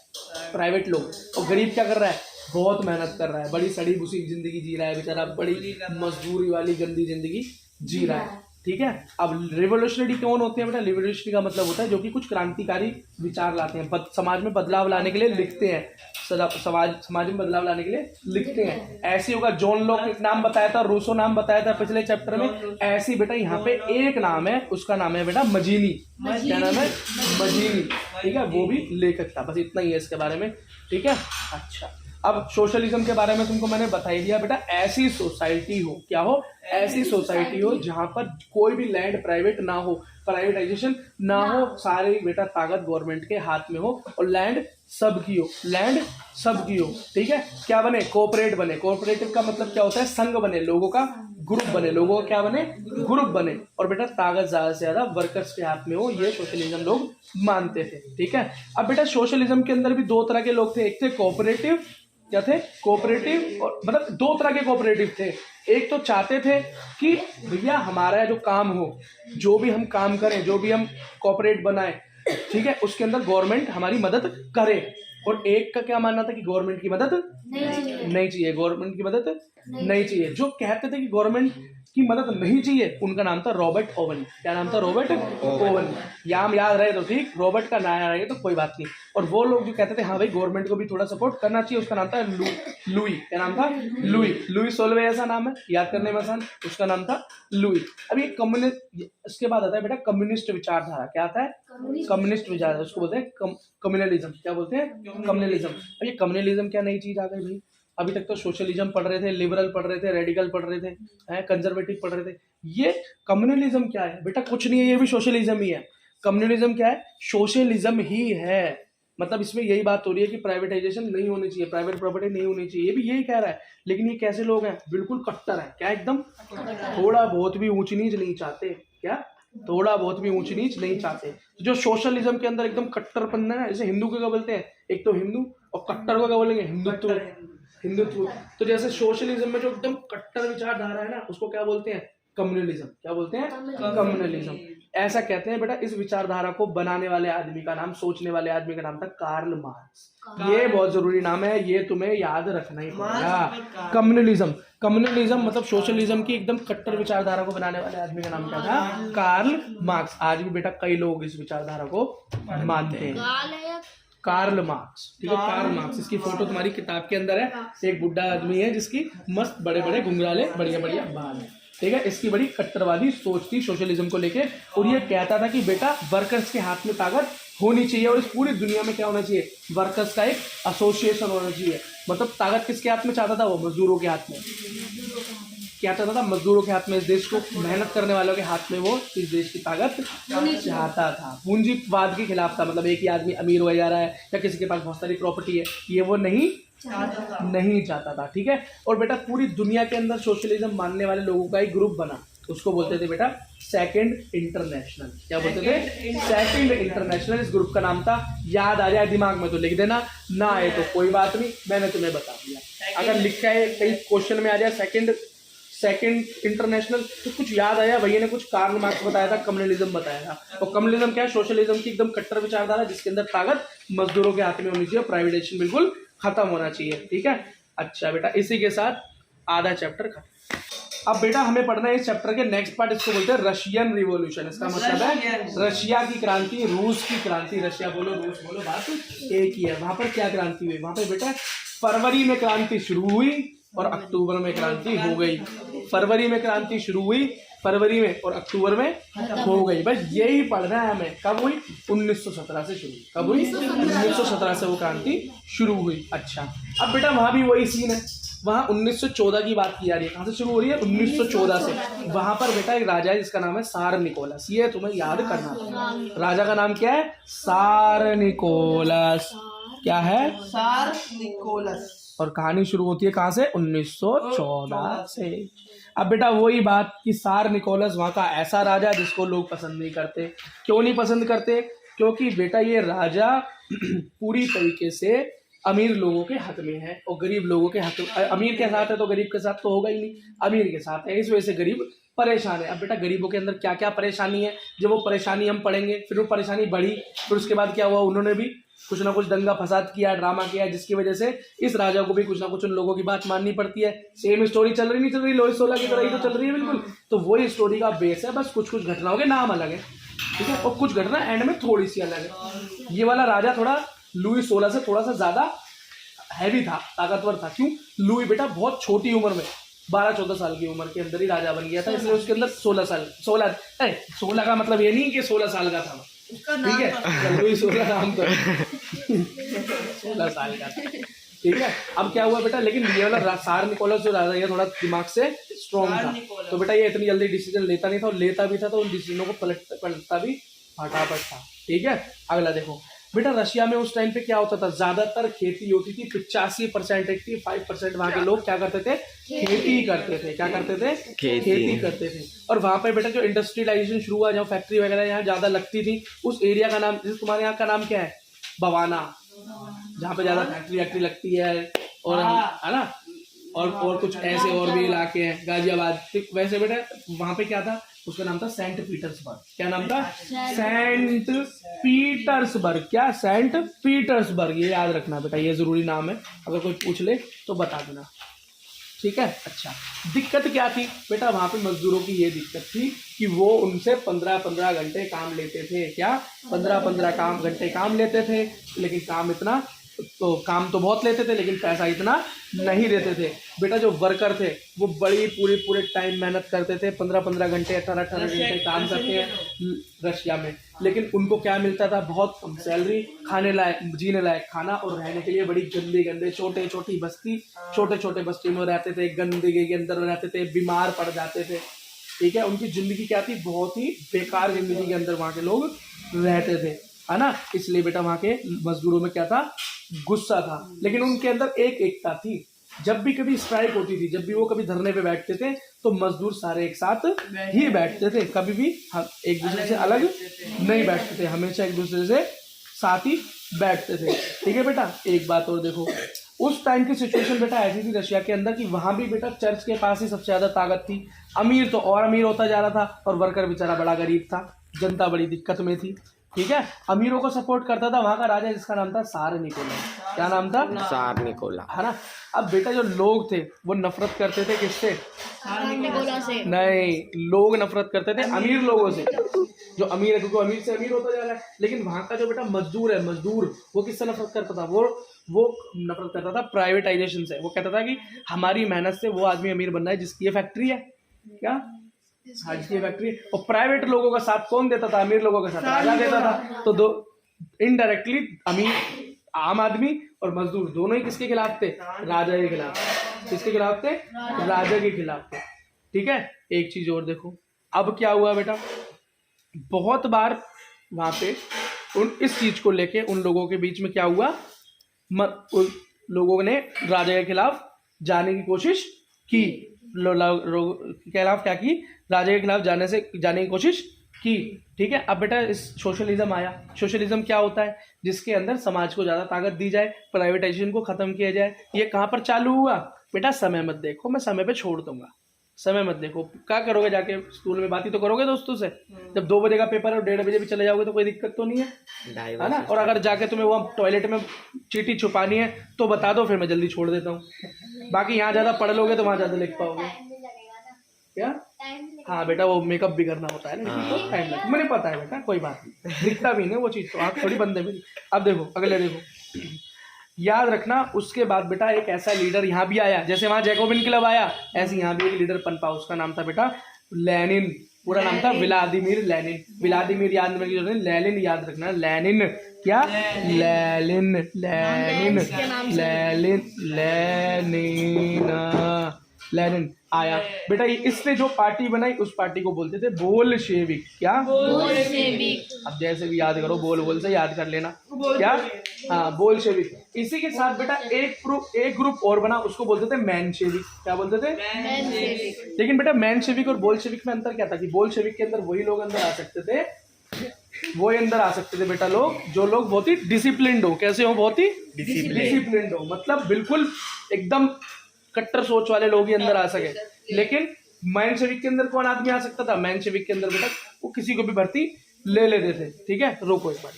प्राइवेट लोग, और गरीब क्या कर रहा है, बहुत मेहनत कर रहा है, बड़ी सड़ी भुसी जिंदगी जी रहा है बेचारा, बड़ी मजदूरी वाली गंदी जिंदगी जी रहा है। ठीक है, अब रिवोल्यूशनरी कौन होते हैं बेटा, रिवोल्यूशनरी का मतलब होता है जो कि कुछ क्रांतिकारी विचार लाते हैं, समाज में बदलाव लाने के लिए लिखते हैं, समाज में बदलाव लाने के लिए लिखते हैं। ऐसे होगा, जॉन लॉक नाम बताया था, रूसो नाम बताया था पिछले चैप्टर में। ऐसी बेटा यहाँ पे एक नाम है, उसका नाम है बेटा मजीनी। क्या नाम है, मजीनी। ठीक है, वो भी लेखक था। बस इतना ही है इसके बारे में। ठीक है, अच्छा अब सोशलिज्म के बारे में तुमको मैंने बता ही दिया बेटा। ऐसी सोसाइटी हो, क्या हो, ऐसी सोसाइटी हो जहां पर कोई भी लैंड प्राइवेट ना हो, प्राइवेटाइजेशन ना हो, सारी बेटा ताकत गवर्नमेंट के हाथ में हो, और लैंड सबकी हो, लैंड सबकी हो। ठीक है, क्या बने, कोऑपरेट बने। कोऑपरेटिव का मतलब क्या होता है, संघ बने, लोगों का ग्रुप बने, लोगों का क्या बने, ग्रुप बने, और बेटा ताकत ज्यादा से ज्यादा वर्कर्स के हाथ में हो, ये सोशलिज्म लोग मानते थे। ठीक है, अब बेटा सोशलिज्म के अंदर भी दो तरह के लोग थे, एक थे कोऑपरेटिव, क्या थे, कोऑपरेटिव, और मतलब दो तरह के कोऑपरेटिव थे। एक तो चाहते थे कि भैया हमारा जो काम हो, जो भी हम काम करें, जो भी हम कोऑपरेट बनाएं, ठीक है, उसके अंदर गवर्नमेंट हमारी मदद करे। और एक का क्या मानना था कि गवर्नमेंट की मदद नहीं चाहिए, गवर्नमेंट की मदद नहीं चाहिए। जो कहते थे कि गवर्नमेंट की मदद नहीं चाहिए, उनका नाम था रॉबर्ट ओवन। क्या नाम था, रॉबर्ट ओवन। याम याद रहे तो ठीक, रॉबर्ट का नाम रहे तो कोई बात नहीं। और वो लोग जो कहते थे हाँ भाई गवर्नमेंट को भी थोड़ा सपोर्ट करना चाहिए, उसका नाम था लुई। क्या नाम था, लुई सोल्वे, ऐसा नाम है, याद करने में आसान, उसका नाम था लुई। अब ये कम्युनिस्ट, इसके बाद आता है बेटा कम्युनिस्ट विचारधारा। क्या आता है, कम्युनिस्ट विचारधारा, उसको बोलते हैं कम्युनलिज्म। क्या बोलते हैं, कम्युनलिज्म। अब ये कम्युनलिज्म क्या नई चीज आ गई भाई, अभी तक तो सोशलिज्म पढ़ रहे थे, लिबरल पढ़ रहे थे, रेडिकल पढ़ रहे थे, कंजर्वेटिव पढ़ रहे थे। ये कम्युनलिज्म क्या है बेटा, कुछ नहीं है, ये भी सोशलिज्म ही है। कम्युनलिज्म क्या है, सोशलिज्म ही है। मतलब इसमें यही बात हो रही है कि प्राइवेटाइजेशन नहीं होनी चाहिए, प्राइवेट प्रॉपर्टी नहीं होनी चाहिए, ये भी यही कह रहा है। लेकिन ये कैसे लोग हैं, बिल्कुल कट्टर है। क्या, एकदम थोड़ा बहुत भी ऊंच नीच नहीं चाहते। क्या, थोड़ा बहुत भी ऊंच नीच नहीं चाहते। जो सोशलिज्म के अंदर एकदम कट्टरपन है ना, जैसे हिंदू को क्या बोलते हैं, एक तो हिंदू, और कट्टर को क्या बोलेंगे, हिंदुत्व। तो जैसे सोशलिज्म में जो एकदम कट्टर विचारधारा है ना, उसको क्या बोलते हैं, कम्युनलिज्म। क्या बोलते हैं, कम्युनलिज्म। ऐसा कहते हैं बेटा। इस विचारधारा को बनाने वाले आदमी का नाम, सोचने वाले आदमी का नाम था कार्ल मार्क्स। ये बहुत जरूरी नाम है, ये तुम्हें याद रखना ही पड़ेगा। कम्युनलिज्म मतलब सोशलिज्म की एकदम कट्टर विचारधारा को बनाने वाले आदमी का नाम क्या था, कार्ल मार्क्स। आज भी बेटा कई लोग इस विचारधारा को मानते हैं, कार्ल मार्क्स। ठीक है, कार्ल मार्क्स, इसकी फोटो तुम्हारी किताब के अंदर है। एक बुढ़ा आदमी है जिसकी मस्त बड़े बड़े घुंघराले बढ़िया बढ़िया बाल है। ठीक है, इसकी बड़ी कट्टरवादी सोच थी सोशलिज्म को लेके, और ये कहता था कि बेटा वर्कर्स के हाथ में ताकत होनी चाहिए, और इस पूरी दुनिया में क्या होना चाहिए, वर्कर्स का एक एसोसिएशन होना चाहिए। मतलब ताकत किसके हाथ में चाहता था वो, मजदूरों के हाथ में। क्या चाहता था, मजदूरों के हाथ में, इस देश को मेहनत करने वालों के हाथ में वो इस देश की ताकत चाहता था। पूंजीवाद के खिलाफ था, मतलब एक ही आदमी अमीर हो जा रहा है या किसी के पास बहुत सारी प्रॉपर्टी है, ये वो नहीं चाहता था। ठीक है, और बेटा पूरी दुनिया के अंदर सोशलिज्म मानने वाले लोगों का एक ग्रुप बना, उसको बोलते थे बेटा सेकंड इंटरनेशनल। क्या बोलते थे, सेकंड इंटरनेशनल। इस ग्रुप का नाम था, याद आ जाए दिमाग में तो लिख देना, ना आए तो कोई बात नहीं, मैंने तुम्हें बता दिया। अगर लिखा है कहीं क्वेश्चन में आ जाए सेकंड इंटरनेशनल, तो कुछ याद आया, भैया ने कुछ कार्ल मार्क्स बताया था, कम्युनलिज्म बताया था। और कम्युनलिज्म क्या है, सोशलिज्म की एकदम कट्टर विचारधारा जिसके अंदर ताकत मजदूरों के हाथ में होनी चाहिए, प्राइवेटाइजेशन बिल्कुल खत्म होना चाहिए। ठीक है, अच्छा बेटा इसी के साथ आधा चैप्टर खत्म। अब बेटा हमें पढ़ना है इस चैप्टर के नेक्स्ट पार्ट, इसको बोलते हैं रशियन रिवॉल्यूशन। इसका मतलब है रशिया की क्रांति, रूस की क्रांति। रशिया बोलो, रूस बोलो, बात एक ही है। वहां पर क्या क्रांति हुई, वहां पर बेटा फरवरी में क्रांति शुरू हुई और अक्टूबर में क्रांति हो गई। फरवरी में क्रांति शुरू हुई, फरवरी में, और अक्टूबर में हो गई। बस यही पढ़ना है हमें। कब हुई, 1917 से शुरू। कब हुई, 1917 से वो क्रांति शुरू हुई। अच्छा, अब बेटा वहां भी वही सीन है, वहां 1914 की बात की जा रही है। कहां से शुरू हो रही है, 1914 से। वहां पर बेटा एक राजा है जिसका नाम है सार निकोलस, ये तुम्हें याद करना है। राजा का नाम क्या है, सार निकोलस। क्या है, सार निकोलस। और कहानी शुरू होती है कहां से, 1914 से। अब बेटा वही बात कि सार निकोलस वहां का ऐसा राजा जिसको लोग पसंद नहीं करते। क्यों नहीं पसंद करते, क्योंकि बेटा ये राजा पूरी तरीके से अमीर लोगों के हक में है और गरीब लोगों के हक में। अमीर के साथ है तो गरीब के साथ तो होगा ही नहीं, अमीर के साथ है, इस वजह से गरीब परेशान है। अब बेटा गरीबों के अंदर क्या क्या परेशानी है, जब वो परेशानी हम पढ़ेंगे, फिर वो परेशानी बढ़ी, फिर उसके बाद क्या हुआ, उन्होंने भी कुछ ना कुछ दंगा फसाद किया, ड्रामा किया, जिसकी वजह से इस राजा को भी कुछ ना कुछ उन लोगों की बात माननी पड़ती है। सेम स्टोरी चल रही नहीं चल रही, लोहित सोलह की तरह ही तो चल रही है बिल्कुल। तो वही स्टोरी का बेस है, बस कुछ कुछ घटनाओं के नाम अलग है, ठीक है, और कुछ घटना एंड में थोड़ी सी अलग है। ये वाला राजा थोड़ा लुई 16 से थोड़ा सा ज्यादा हैवी था, ताकतवर था। क्यों? लुई बेटा बहुत छोटी उम्र में 12-14 साल की उम्र के अंदर ही राजा बन गया था, इसलिए उसके अंदर 16 का मतलब ये नहीं कि 16 साल का था, ठीक है, लुई 16 नाम तो 16 साल का था, ठीक है। अब क्या हुआ बेटा, लेकिन ये वाला सार निकोलस जो राजा ये थोड़ा दिमाग से स्ट्रॉन्ग था, तो बेटा ये इतनी जल्दी डिसीजन लेता नहीं था, और लेता भी था तो उन डिसीजनों को पलटता भी फटाफट था, ठीक है। अगला देखो बेटा, रशिया में उस टाइम पे क्या होता था, ज्यादातर खेती होती थी, 85% 85% वहां के लोग क्या करते थे, खेती करते थे। क्या करते थे? खेती करते थे। और वहां पे बेटा जो इंडस्ट्रियलाइजेशन शुरू हुआ, जहाँ फैक्ट्री वगैरह यहाँ ज्यादा लगती थी, उस एरिया का नाम, जैसे तुम्हारे यहाँ का नाम क्या है, बवाना, जहाँ पे ज्यादा फैक्ट्री लगती है, और है ना, और कुछ ऐसे और भी इलाके हैं, गाजियाबाद, वैसे बेटा वहां पे क्या था, उसका नाम था सेंट पीटर्सबर्ग। क्या नाम था? Saint Petersburg. क्या? Saint Petersburg. ये याद रखना बेटा, ये जरूरी नाम है, अगर कोई पूछ ले तो बता देना, ठीक है। अच्छा, दिक्कत क्या थी बेटा, वहां पे मजदूरों की ये दिक्कत थी कि वो उनसे 15-15 घंटे काम लेते थे। क्या? 15-15 घंटे काम लेते थे, लेकिन काम तो बहुत लेते थे, लेकिन पैसा इतना नहीं देते थे। बेटा जो वर्कर थे वो बड़ी पूरे टाइम मेहनत करते थे, 15-15 घंटे 18-18 घंटे काम करते हैं रशिया में, लेकिन उनको क्या मिलता था, बहुत कम सैलरी, खाने लायक, जीने लायक खाना, और रहने के लिए बड़ी गंदे छोटे बस्ती में रहते थे, गंदगी के अंदर रहते थे, बीमार पड़ जाते थे, ठीक है। उनकी जिंदगी क्या थी, बहुत ही बेकार जिंदगी के अंदर वहाँ के लोग रहते थे, है ना। इसलिए बेटा वहाँ के मजदूरों में क्या था, गुस्सा था, लेकिन उनके अंदर एक एकता थी। जब भी कभी स्ट्राइक होती थी, जब भी वो कभी धरने पे बैठते थे, तो मजदूर सारे एक साथ ही बैठते थे, कभी भी एक दूसरे से अलग नहीं बैठते थे, हमेशा एक दूसरे से साथ ही बैठते थे, ठीक है बेटा। एक बात और देखो, उस टाइम की सिचुएशन बेटा ऐसी थी रशिया के अंदर कि वहां भी बेटा चर्च के पास ही सबसे ज्यादा ताकत थी। अमीर तो और अमीर होता जा रहा था, और वर्कर बेचारा बड़ा गरीब था, जनता बड़ी दिक्कत में थी, ठीक है। अमीरों को सपोर्ट करता था वहां का राजा, जिसका नाम था सार निकोला। क्या नाम था? सार निकोला, है ना। अब बेटा जो लोग थे वो नफरत करते थे किससे? निकोला से नहीं, लोग नफरत करते थे अमीर लोगों से। जो अमीर है, क्योंकि अमीर से अमीर होता जा रहा है, लेकिन वहां का जो बेटा मजदूर है, मजदूर वो किससे नफरत करता था? वो नफरत करता था प्राइवेटाइजेशन से। वो कहता था कि हमारी मेहनत से वो आदमी अमीर बनना है जिसकी ये फैक्ट्री है। क्या? आज की फैक्ट्री। और प्राइवेट लोगों का साथ कौन देता था? अमीर लोगों का साथ राजा देता था। तो दो इनडायरेक्टली अमीर, आम आदमी और मजदूर दोनों ही किसके खिलाफ थे? राजा के खिलाफ। किसके खिलाफ थे? राजा के खिलाफ थे, ठीक है। एक चीज और देखो, अब क्या हुआ बेटा, बहुत बार वहां पे इस चीज को लेके उन लोगों के बीच में क्या हुआ, उन लोगों ने राजा के खिलाफ जाने की कोशिश की, खिलाफ क्या की, राजा के खिलाफ जाने की कोशिश की, ठीक है। अब बेटा इस सोशलिज्म आया। सोशलिज्म क्या होता है? जिसके अंदर समाज को ज्यादा ताकत दी जाए, प्राइवेटाइजेशन को खत्म किया जाए। ये कहाँ पर चालू हुआ बेटा? समय मत देखो, मैं समय पे छोड़ दूंगा, समय मत देखो। क्या करोगे जाके स्कूल में? बात ही तो करोगे दोस्तों से। जब 2 बजे का पेपर है और 1:30 बजे भी चले जाओगे तो कोई दिक्कत तो नहीं है ना। और अगर जाके तुम्हें वो टॉयलेट में चीटी छुपानी है तो बता दो, फिर मैं जल्दी छोड़ देता हूँ। बाकी यहाँ ज्यादा पढ़ लोगे तो वहां ज्यादा लिख पाओगे। क्या? हाँ बेटा, वो मेकअप भी करना होता है ना, तो टाइम लगता है, मुझे पता है बेटा, कोई बात नहीं, दिखता भी नहीं वो चीज़, तो आप थोड़ी बंदे मेरी। अब देखो अगले, देखो याद रखना, उसके बाद बेटा एक ऐसा लीडर यहाँ भी आया, जैसे वहाँ जैकोबिन क्लब आया, ऐसे यहाँ भी एक लीडर पनपा, उसका नाम था बेटा लेनिन। पूरा नाम था व्लादिमीर लेनिन। व्लादिमीर याद में लेनिन याद रखना, लेनिन। क्या? Lenin, Lenin, Lenin, Lenin, Lenin आया बेटा। इसने जो पार्टी बनाई उस पार्टी को बोलते थे बोल्शेविक। क्या? बोल्शेविक। अब जैसे भी याद करो, बोल से याद कर लेना। क्या? हाँ, बोल्शेविक। इसी के साथ बेटा एक ग्रुप और बना, उसको बोलते थे मेंशेविक। क्या बोलते थे? मेंशेविक। लेकिन बेटा मेंशेविक और बोल्शेविक में अंतर क्या था कि बोल्शेविक के अंदर वही लोग अंदर आ सकते थे वो ही अंदर आ सकते थे बेटा लोग, जो लोग बहुत ही डिसिप्लिन्ड हो। कैसे हो? बहुत ही डिसिप्लिन्ड हो, मतलब बिल्कुल एकदम कट्टर सोच वाले लोग ही अंदर आ सके। लेकिन मेंशेविक के अंदर कौन आदमी आ सकता था? मेंशेविक के अंदर बेटा वो किसी को भी भर्ती ले लेते थे। ठीक है, रोको एक बार।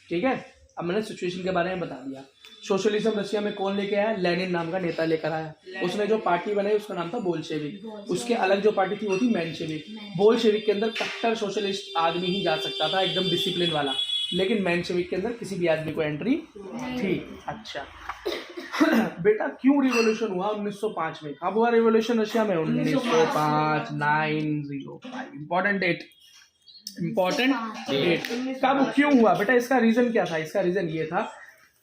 ठीक है, अब मैंने सिचुएशन के बारे में बता दिया। सोशलिज्म रशिया में कौन लेके आया? लेनिन नाम का नेता लेकर आया। उसने जो पार्टी बनाई उसका नाम था बोल्शेविक। उसके अलग जो पार्टी थी वो थी मेंशेविक। बोल्शेविक के अंदर कट्टर सोशलिस्ट आदमी ही जा सकता था, एकदम डिसिप्लिन वाला। लेकिन मेंशेविक के अंदर किसी भी आदमी को एंट्री थी। अच्छा बेटा क्यों रिवॉल्यूशन हुआ 1905 में? कब हुआ रिवॉल्यूशन रशिया में? 1905, 905। Important date, important date. कब क्यों हुआ बेटा? इसका रीजन क्या था? इसका रीजन ये था,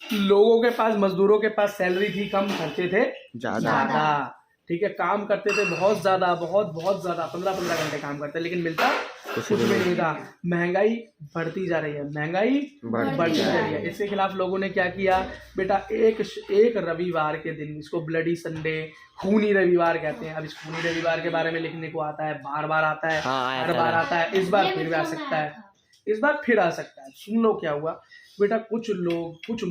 लोगों के पास, मजदूरों के पास सैलरी थी कम, खर्चे थे ज्यादा। ठीक है, काम करते थे बहुत ज्यादा, बहुत ज्यादा, 15 घंटे काम करते, लेकिन मिलता कुछ भी नहीं था। महंगाई बढ़ती जा रही है, महंगाई बढ़ती जा रही है। इसके खिलाफ लोगों ने क्या किया बेटा? एक रविवार के दिन, इसको ब्लडी संडे, खूनी रविवार कहते हैं। अब इस खूनी रविवार के बारे में लिखने को आता है, बार बार आता है, हर बार आता है। इस बार फिर भी आ सकता है, इस बार फिर आ सकता है। सुन लो क्या हुआ बेटा। कुछ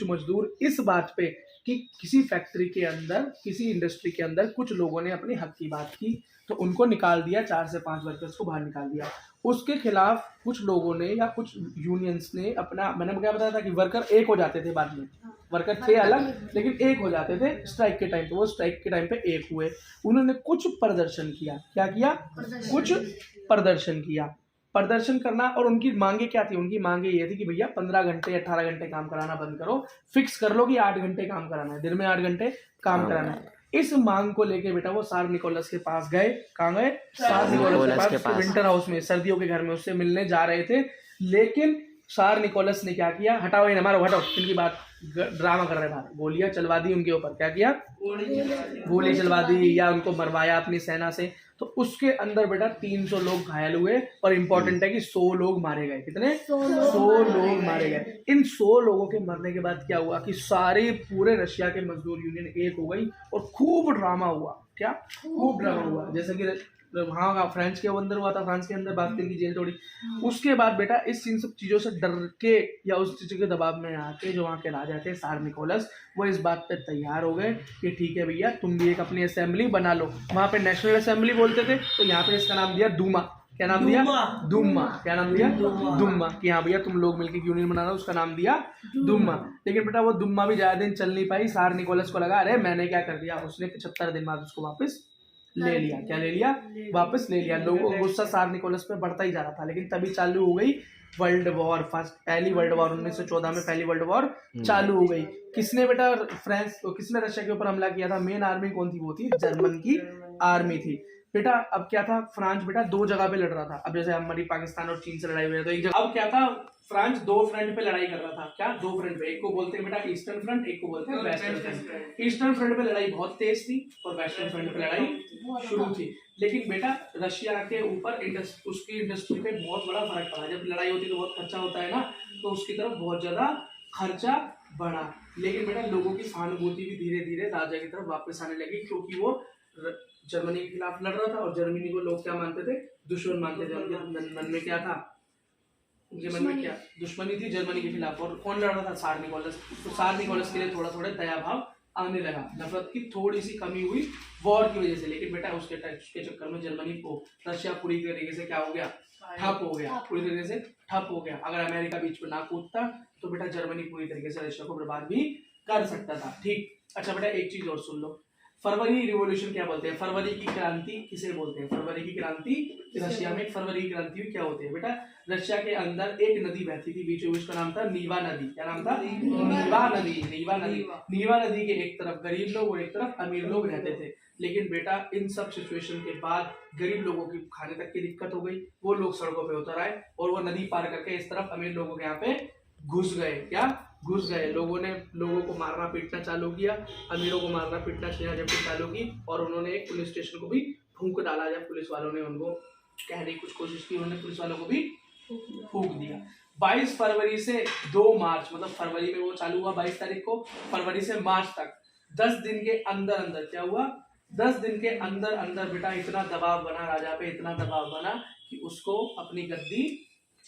मजदूर इस बात पे कि किसी फैक्ट्री के अंदर, किसी इंडस्ट्री के अंदर कुछ लोगों ने अपने हक की बात की, तो उनको निकाल दिया, 4 से 5 वर्कर्स को बाहर निकाल दिया। उसके खिलाफ कुछ लोगों ने या कुछ यूनियंस ने अपना, मैंने क्या बताया था कि वर्कर एक हो जाते थे, बाद में वर्कर थे अलग लेकिन एक हो जाते थे स्ट्राइक के टाइम पे। वो स्ट्राइक के टाइम पे एक हुए, उन्होंने कुछ प्रदर्शन किया। क्या किया? कुछ प्रदर्शन किया। प्रदर्शन करना, और उनकी मांगे क्या थी? उनकी मांगे ये थी कि भैया 15 घंटे 18 घंटे काम कराना बंद करो, फिक्स कर लो कि 8 घंटे काम कराना है, दिन में 8 घंटे काम कराना है। इस मांग को लेके बेटा वो सार निकोलस के पास गए। कहाँ गए? सार निकोलस के पास, विंटर हाउस में, सर्दियों के घर में उससे मिलने जा रहे थे। लेकिन सार निकोलस ने क्या किया? हटाओ इन्हें, मारो, हटाओ, इनकी बात, ड्रामा कर रहे बाहर, गोलियां चलवा दी उनके ऊपर। क्या किया? गोली चलवा दी, या उनको मरवाया अपनी सेना से। तो उसके अंदर बेटा 300 लोग घायल हुए, और इंपॉर्टेंट है कि 100 लोग मारे गए। कितने? 100 लोग मारे गए। इन 100 लोगों के मरने के बाद क्या हुआ कि सारे पूरे रशिया के मजदूर यूनियन एक हो गई, और खूब ड्रामा हुआ। क्या? खूब ड्रामा हुआ। जैसे कि वहाँ फ्रांस के अंदर हुआ था, फ्रांस के अंदर बास्टिल की जेल तोड़ी। उसके बाद बेटा इन सब चीज़ों से डर के या उस चीज़ के दबाव में आके जो वहाँ के राजा थे सार निकोलस, वो इस बात पे तैयार हो गए कि ठीक है भैया, तुम भी एक अपनी असेंबली बना लो। वहाँ पे नेशनल असेंबली बोलते थे, तो यहाँ पे इसका नाम दिया दूमा। क्या नाम दिया? दूमा। क्या नाम दिया? दूमा। कि हाँ भैया तुम लोग मिलकर यूनियन बनाना, उसका नाम दिया दूमा। लेकिन बेटा वो दूमा भी ज्यादा दिन चल नहीं पाई। सार निकोलस को लगा अरे मैंने क्या कर दिया, उसने 75 दिन बाद उसको वापस ले लिया। क्या ले लिया? वापस ले लिया। लोगों को गुस्सा सार निकोलस पे बढ़ता ही जा रहा था। लेकिन तभी चालू हो गई वर्ल्ड वॉर, पहली वर्ल्ड वॉर। 1914 में पहली वर्ल्ड वॉर चालू हो गई। किसने बेटा किसने रशिया के ऊपर हमला किया था? मेन आर्मी कौन थी? वो थी जर्मन की आर्मी थी बेटा। अब क्या था? फ्रांस बेटा 2 जगह पे लड़ रहा था। अब जैसे हमारी पाकिस्तान और चीन से लड़ाई हुई है, तो एक जगह। अब क्या था? फ्रांस 2 फ्रंट पे लड़ाई कर रहा था। क्या? 2 फ्रंट पे। एक को बोलते हैं बेटा ईस्टर्न फ्रंट, एक को बोलते हैं वेस्टर्न फ्रंट। ईस्टर्न फ्रंट पे लड़ाई बहुत तेज थी और वेस्टर्न फ्रंट पे लड़ाई शुरू थी। लेकिन बेटा रशिया के ऊपर उसकी इंडस्ट्री पे बहुत बड़ा फर्क पड़ा। जब लड़ाई होती है तो बहुत खर्चा होता है ना, तो उसकी तरफ बहुत ज्यादा खर्चा बढ़ा। लेकिन बेटा लोगों की सहानुभूति भी धीरे धीरे राजा की तरफ वापस आने लगी, क्योंकि वो जर्मनी के खिलाफ लड़ रहा था और जर्मनी को लोग क्या मानते थे? दुश्मन मानते थे। उनके मन में क्या था? उनके मन में क्या दुश्मनी थी जर्मनी के खिलाफ। और कौन लड़ रहा था? सार निकोलस। तो सार निकोलस के लिए थोड़ा थोड़ा दया भाव आने लगा, नफरत की थोड़ी सी कमी हुई वॉर की वजह से। लेकिन बेटा उसके चक्कर में जर्मनी को रशिया पूरी तरीके से क्या हो गया? ठप हो गया। पूरी तरीके से ठप हो गया। अगर अमेरिका बीच में ना कूदता तो बेटा जर्मनी पूरी तरीके से रशिया को बर्बाद भी कर सकता था। ठीक। अच्छा बेटा एक चीज और सुन लो, फरवरी रिवॉल्यूशन क्या बोलते हैं? फरवरी की क्रांति किसे बोलते हैं? फरवरी की क्रांति रशिया में फरवरी की क्रांति क्या होती है बेटा? रशिया के अंदर एक नदी बहती थी बीचों बीच, का नाम था नीवा नदी। क्या नाम था? नीवा नदी। नीवा नदी। नीवा नदी के एक तरफ गरीब लोग और एक तरफ अमीर लोग रहते थे। लेकिन बेटा इन सब सिचुएशन के बाद गरीब लोगों की खाने तक की दिक्कत हो गई। वो लोग सड़कों पे उतर आए और वो नदी पार करके इस तरफ अमीर लोगों के यहाँ पे घुस गए। क्या? घुस गए। लोगों ने लोगों को मारना पीटना चालू किया, अमीरों को मारना पीटना छीना-झपटी चालू की, और उन्होंने एक पुलिस स्टेशन को भी फूंक डाला। जब पुलिस वालों ने उनको कहने की कुछ कोशिश की, उन्होंने पुलिस वालों को भी फूंक दिया। 22 फरवरी से 2 मार्च, मतलब फरवरी में वो चालू हुआ 22 तारीख को, फरवरी से मार्च तक 10 दिन के अंदर अंदर क्या हुआ? 10 दिन के अंदर अंदर बेटा इतना दबाव बना राजा पे, इतना दबाव बना कि उसको अपनी गद्दी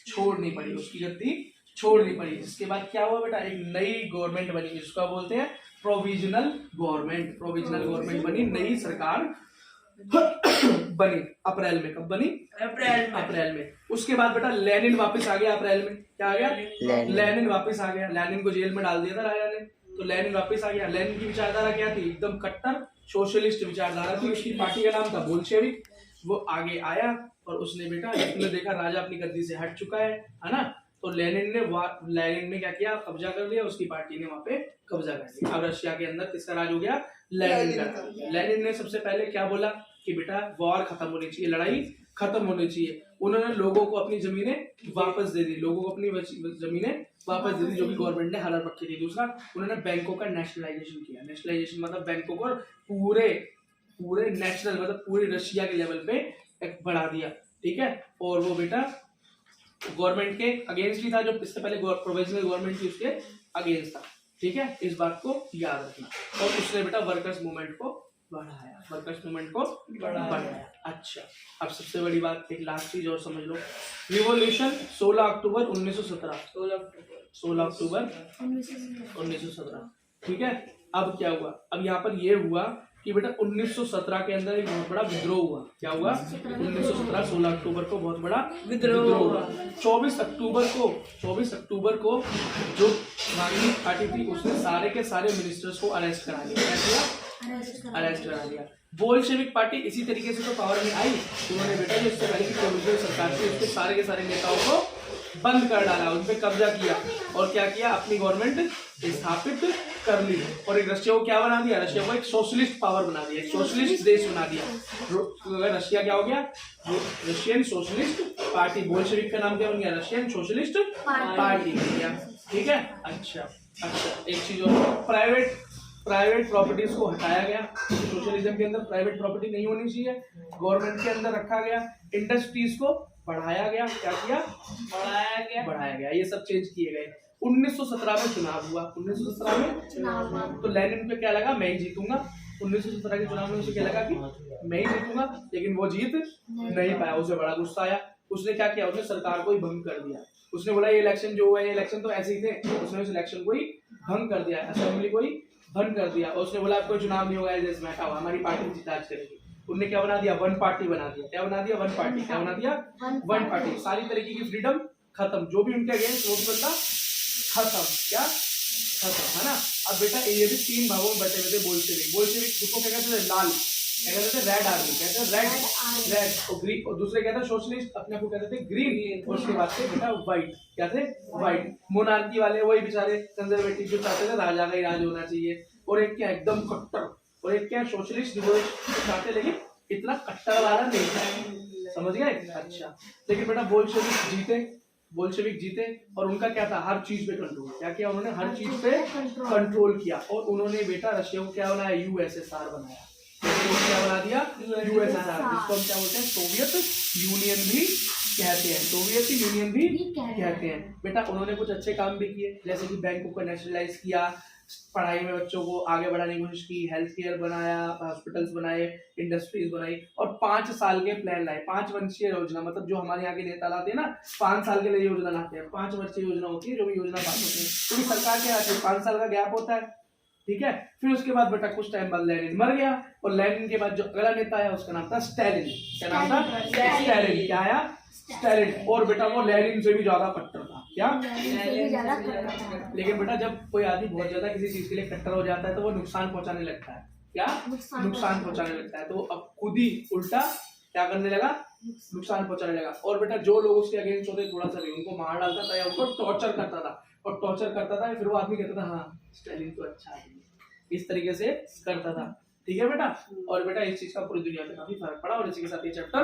छोड़नी पड़ी, उसकी गद्दी छोड़नी पड़ी। जिसके बाद क्या हुआ बेटा, एक नई गवर्नमेंट बनी जिसको बोलते हैं प्रोविजनल गवर्नमेंट। प्रोविजनल गवर्नमेंट बनी, नई सरकार बनी अप्रैल में। कब बनी? अप्रैल में। उसके बाद बेटा लेनिन वापस आ गया अप्रैल में। क्या आ गया? लेनिन वापस आ गया। लेनिन को जेल में डाल दिया था राजा ने, तो लेनिन वापस आ गया। लेनिन की विचारधारा क्या थी? एकदम कट्टर सोशलिस्ट विचारधारा थी। उसकी पार्टी का नाम था बोल्शेविक। वो आगे आया और उसने बेटा उसने देखा राजा अपनी गद्दी से हट चुका है ना, तो लेनिन ने क्या किया, कब्जा कर लिया। उसकी पार्टी ने वहां पे कब्जा कर लिया। अब रशिया के अंदर किसका राज हो गया? लेनिन का। लेनिन ने सबसे पहले क्या बोला कि बेटा वॉर खत्म होनी चाहिए, लड़ाई खत्म होनी चाहिए। उन्होंने लोगों को अपनी जमीनें वापस दे दी, लोगों को अपनी जमीनें वापस दे दी जो भी गवर्नमेंट ने हड़प रखी थी। दूसरा, उन्होंने बैंकों का नेशनलाइजेशन किया। नेशनलाइजेशन मतलब बैंकों को पूरे नेशनल मतलब पूरे रशिया के लेवल पे बढ़ा दिया। ठीक है, और वो बेटा गवर्नमेंट के अगेंस्ट ही था, जो इससे पहले प्रोविजनल गवर्नमेंट थी उसके अगेंस्ट था। ठीक है, इस बात को याद रखना। और उसने बेटा वर्कर्स मूवमेंट को बढ़ाया, वर्कर्स मूवमेंट को बढ़ाया। अच्छा, अब सबसे बड़ी बात, एक लास्ट चीज और समझ लो। रिवॉल्यूशन 16 अक्टूबर 1917। 16 अक्टूबर 1917। ठीक है, अब क्या हुआ? अब यहाँ पर ये हुआ कि बेटा 1917 के अंदर एक बहुत बड़ा विद्रोह हुआ। क्या हुआ? 1917 16 अक्टूबर को बहुत बड़ा विद्रोह हुआ। 24 अक्टूबर को जो मार्क्सिस्ट पार्टी थी उसने सारे के सारे मिनिस्टर्स को अरेस्ट करा लिया। क्या किया? अरेस्ट करा लिया। बोल्शेविक पार्टी इसी तरीके से तो पावर में आई, उन्होंने बेटा जो इससे पहले की प्रोविजनल सरकार थी उसके सारे के सारे नेताओं को बंद कर डाला, उन पे कब्जा किया और क्या किया? अपनी गवर्नमेंट स्थापित कर ली। और एक रशिया को क्या बना दिया? रशिया को एक सोशलिस्ट पावर बना दिया, एक सोशलिस्ट देश बना दिया। अगर रशिया क्या हो गया? Russian socialist party. बोल्शेविक का नाम क्या बन गया? रशियन सोशलिस्ट पार्टी बन गया। ठीक है, अच्छा, एक चीज और, प्राइवेट प्रॉपर्टीज को हटाया गया। सोशलिज्म के अंदर प्राइवेट प्रॉपर्टी नहीं होनी चाहिए, गवर्नमेंट के अंदर रखा गया। इंडस्ट्रीज को बढ़ाया गया। क्या किया? बढ़ाया गया। ये सब चेंज किए गए। 1917 में चुनाव हुआ। 1917 में तो लेनिन पे क्या लगा? मैं ही जीतूंगा। 1917 के चुनाव में उसे क्या लगा कि मैं ही जीतूंगा, लेकिन वो जीत नहीं पाया। उसे बड़ा गुस्सा आया। उसने क्या किया? उसने सरकार को ही भंग कर दिया। उसने बोला ये इलेक्शन जो हुआ है, ये इलेक्शन तो ऐसे ही थे। उसने उस इलेक्शन को ही भंग कर दिया, असेंबली को ही भंग कर दिया। और उसने बोला अब कोई चुनाव नहीं होगा, जैसे मैं हूँ, हमारी पार्टी राज करेगी। उन्होंने क्या बना दिया? वन पार्टी बना दिया। क्या बना दिया? One party. क्या बना दिया? One party. सारी तरीके की फ्रीडम खत्म, जो भी उनके अगेंस्ट वो भी बंदा खत्म। क्या? खत्म, है ना। अब बेटा ये भी 3 भागों में बटे हुए थे बोल्शेविक जिसको क्या कहते थे? लाल। क्या कहते थे? Red army. कहते हैं रेड और ग्रीन। और दूसरे कहते हैं सोशलिस्ट, अपने को कहते थे ग्रीन। और उसके बाद से बेटा व्हाइट। क्या थे? व्हाइट। मोनार्की वाले वही बेचारे कंजर्वेटिव जो चाहते थे राजा का ही राज होना चाहिए। और एक क्या एकदम कट्टर, और एक क्या सोशलिस्ट चाहते, लेकिन इतना कट्टर वाला नहीं था। समझ गए? अच्छा, लेकिन बेटा बोल्शेविक जीते और उनका क्या था? हर चीज पे कंट्रोल। क्या किया उन्होंने? हर चीज पे कंट्रोल किया। और उन्होंने बेटा रशिया को क्या बनाया? यूएसएसआर बनाया। तो क्या बना दिया? यूएसएसआर, जिसको हम क्या बोलते हैं? सोवियत यूनियन भी कहते हैं। सोवियत यूनियन भी कहते हैं। बेटा उन्होंने कुछ अच्छे काम भी किए, जैसे कि बैंकों को नेशनलाइज किया, पढ़ाई में बच्चों को आगे बढ़ाने की कोशिश की, हेल्थ केयर बनाया, हॉस्पिटल्स बनाए, इंडस्ट्रीज बनाई। और 5 साल के प्लान लाए। 5 वर्षीय योजना, मतलब जो हमारे यहाँ के नेता लाते हैं ना, 5 साल के लिए योजना लाते हैं। 5 वर्षीय योजना होती है, जो भी योजना पास होती है पूरी सरकार के आती है। 5 साल का गैप होता है। ठीक है, फिर उसके बाद बेटा कुछ टाइम बाद लेनिन मर गया। और लेनिन के बाद जो अगला नेता आया उसका नाम था स्टालिन। क्या नाम था? स्टालिन। क्या आया? स्टालिन। और बेटा वो लेनिन से भी ज्यादा कट्टर था। क्या? लेकिन बेटा जब कोई आदमी बहुत ज्यादा किसी चीज के लिए कट्टर हो जाता है तो वो नुकसान पहुंचाने लगता है। क्या? नुकसान पहुंचाने लगता है। तो अब खुद ही उल्टा क्या करने लगा? नुकसान पहुंचाने लगा। और बेटा जो लोग उसके अगेंस्ट होते थोड़ा सा भी उनको मार डालता था या उनको टॉर्चर करता था। और टॉर्चर करता था, फिर वो आदमी कहता था हाँ स्टालिन तो अच्छा आदमी, इस तरीके से करता था। ठीक है बेटा। और बेटा इस चीज का पूरी दुनिया में काफी फर्क पड़ा। और इसी के साथ ये चैप्टर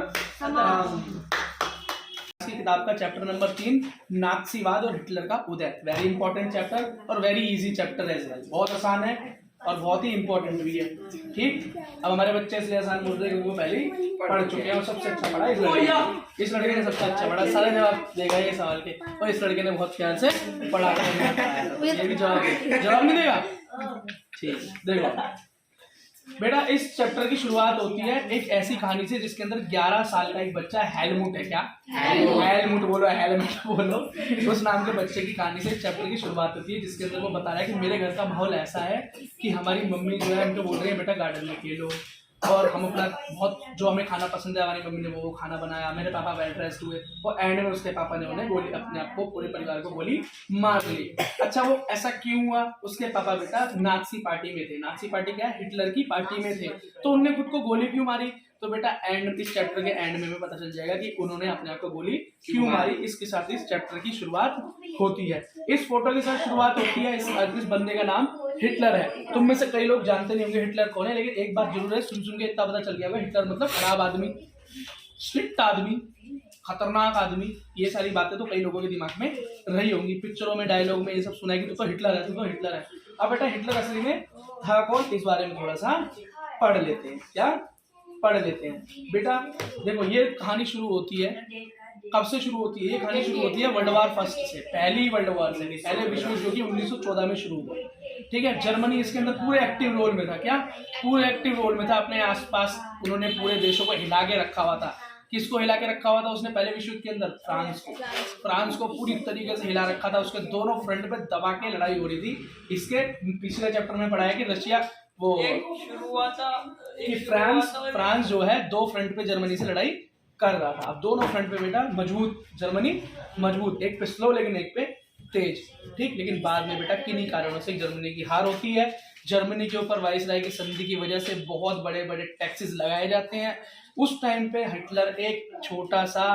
किताब का चैप्टर नंबर 3 नात्सीवाद और हिटलर का उदय। वेरी इंपॉर्टेंट चैप्टर और very easy chapter as well. बहुत आसान है और बहुत ही इंपॉर्टेंट भी है। ठीक, अब हमारे बच्चे इसलिए आसान बोल रहे हैं क्योंकि वो पहले ही पढ़ चुके हैं और सबसे अच्छा पढ़ा इस लड़के ने सबसे अच्छा पढ़ा। सारे जवाब देगा ये सवाल के, और इस लड़के ने बहुत ख्याल से पढ़ा। ये भी जवाब नहीं देगा। ठीक, देखो बेटा इस चैप्टर की शुरुआत होती है एक ऐसी कहानी से जिसके अंदर 11 साल का एक बच्चा हेलमुट है। क्या हेलमुट बोलो, हेलमेट बोलो, उस नाम के बच्चे की कहानी से चैप्टर की शुरुआत होती है, जिसके अंदर वो बता रहा है कि मेरे घर का माहौल ऐसा है कि हमारी मम्मी जो है हमको बोल रही है बेटा गार्डन में खेलो, और हम अपना बहुत जो हमें खाना पसंद है हमारी मम्मी ने वो खाना बनाया, मेरे पापा बेड रेस्ट हुए और एंड में उसके पापा ने उन्हें गोली, अपने आप को पूरे परिवार को गोली मार ली। अच्छा वो ऐसा क्यों हुआ? उसके पापा बेटा नाजी पार्टी में थे। नाजी पार्टी क्या है? हिटलर की पार्टी में थे। तो उन्होंने खुद को गोली क्यों मारी? तो बेटा एंड, इस चैप्टर के एंड में पता चल जाएगा कि उन्होंने अपने आप को गोली क्यों मारी। इसके साथ इस चैप्टर की शुरुआत होती है। इस फोटो के साथ शुरुआत होती है। इस बंदे का नाम हिटलर है। तुम में से कई लोग जानते नहीं होंगे हिटलर कौन है, लेकिन एक बात जरूर है, सुन सुन के इतना पता चल गया होगा हिटलर मतलब खराब आदमी, स्ट्रिक्ट आदमी, खतरनाक आदमी। ये सारी बातें तो कई लोगों के दिमाग में रही होंगी, पिक्चरों में, डायलॉग में ये सब सुना है कि तू तो हिटलर है, तू तो हिटलर है। अब बेटा हिटलर असली में था कौन, इस बारे में थोड़ा सा पढ़ लेते हैं। क्या पढ़ लेते हैं बेटा? देखो ये कहानी शुरू होती है, कब से शुरू होती है? ये कहानी शुरू होती है वर्ल्ड वॉर फर्स्ट से, पहली वर्ल्ड वॉर से, पहले विश्व युद्ध जो कि 1914 में शुरू हुआ। ठीक है, जर्मनी इसके अंदर पूरे एक्टिव रोल में था। क्या पूरे एक्टिव रोल में था? अपने आसपास उन्होंने पूरे देशों को हिला के रखा हुआ था। किसको हिला के रखा हुआ था उसने पहले विश्व युद्ध के अंदर? फ्रांस को पूरी तरीके से हिला रखा था। उसके दोनों फ्रंट पे दबा के लड़ाई हो रही थी। इसके पिछले चैप्टर में पढ़ाया कि रशिया वो कि फ्रांस जो है दो फ्रंट पे जर्मनी से लड़ाई कर रहा था। अब दोनों फ्रंट पे बेटा मजबूत, जर्मनी मजबूत, एक पे स्लो लेकिन एक पे तेज। ठीक, लेकिन बाद में बेटा किन्हीं कारणों से जर्मनी की हार होती है। जर्मनी के ऊपर वाइसराय की संधि की वजह से बहुत बड़े बड़े टैक्सेस लगाए जाते हैं। उस टाइम पे हिटलर एक छोटा सा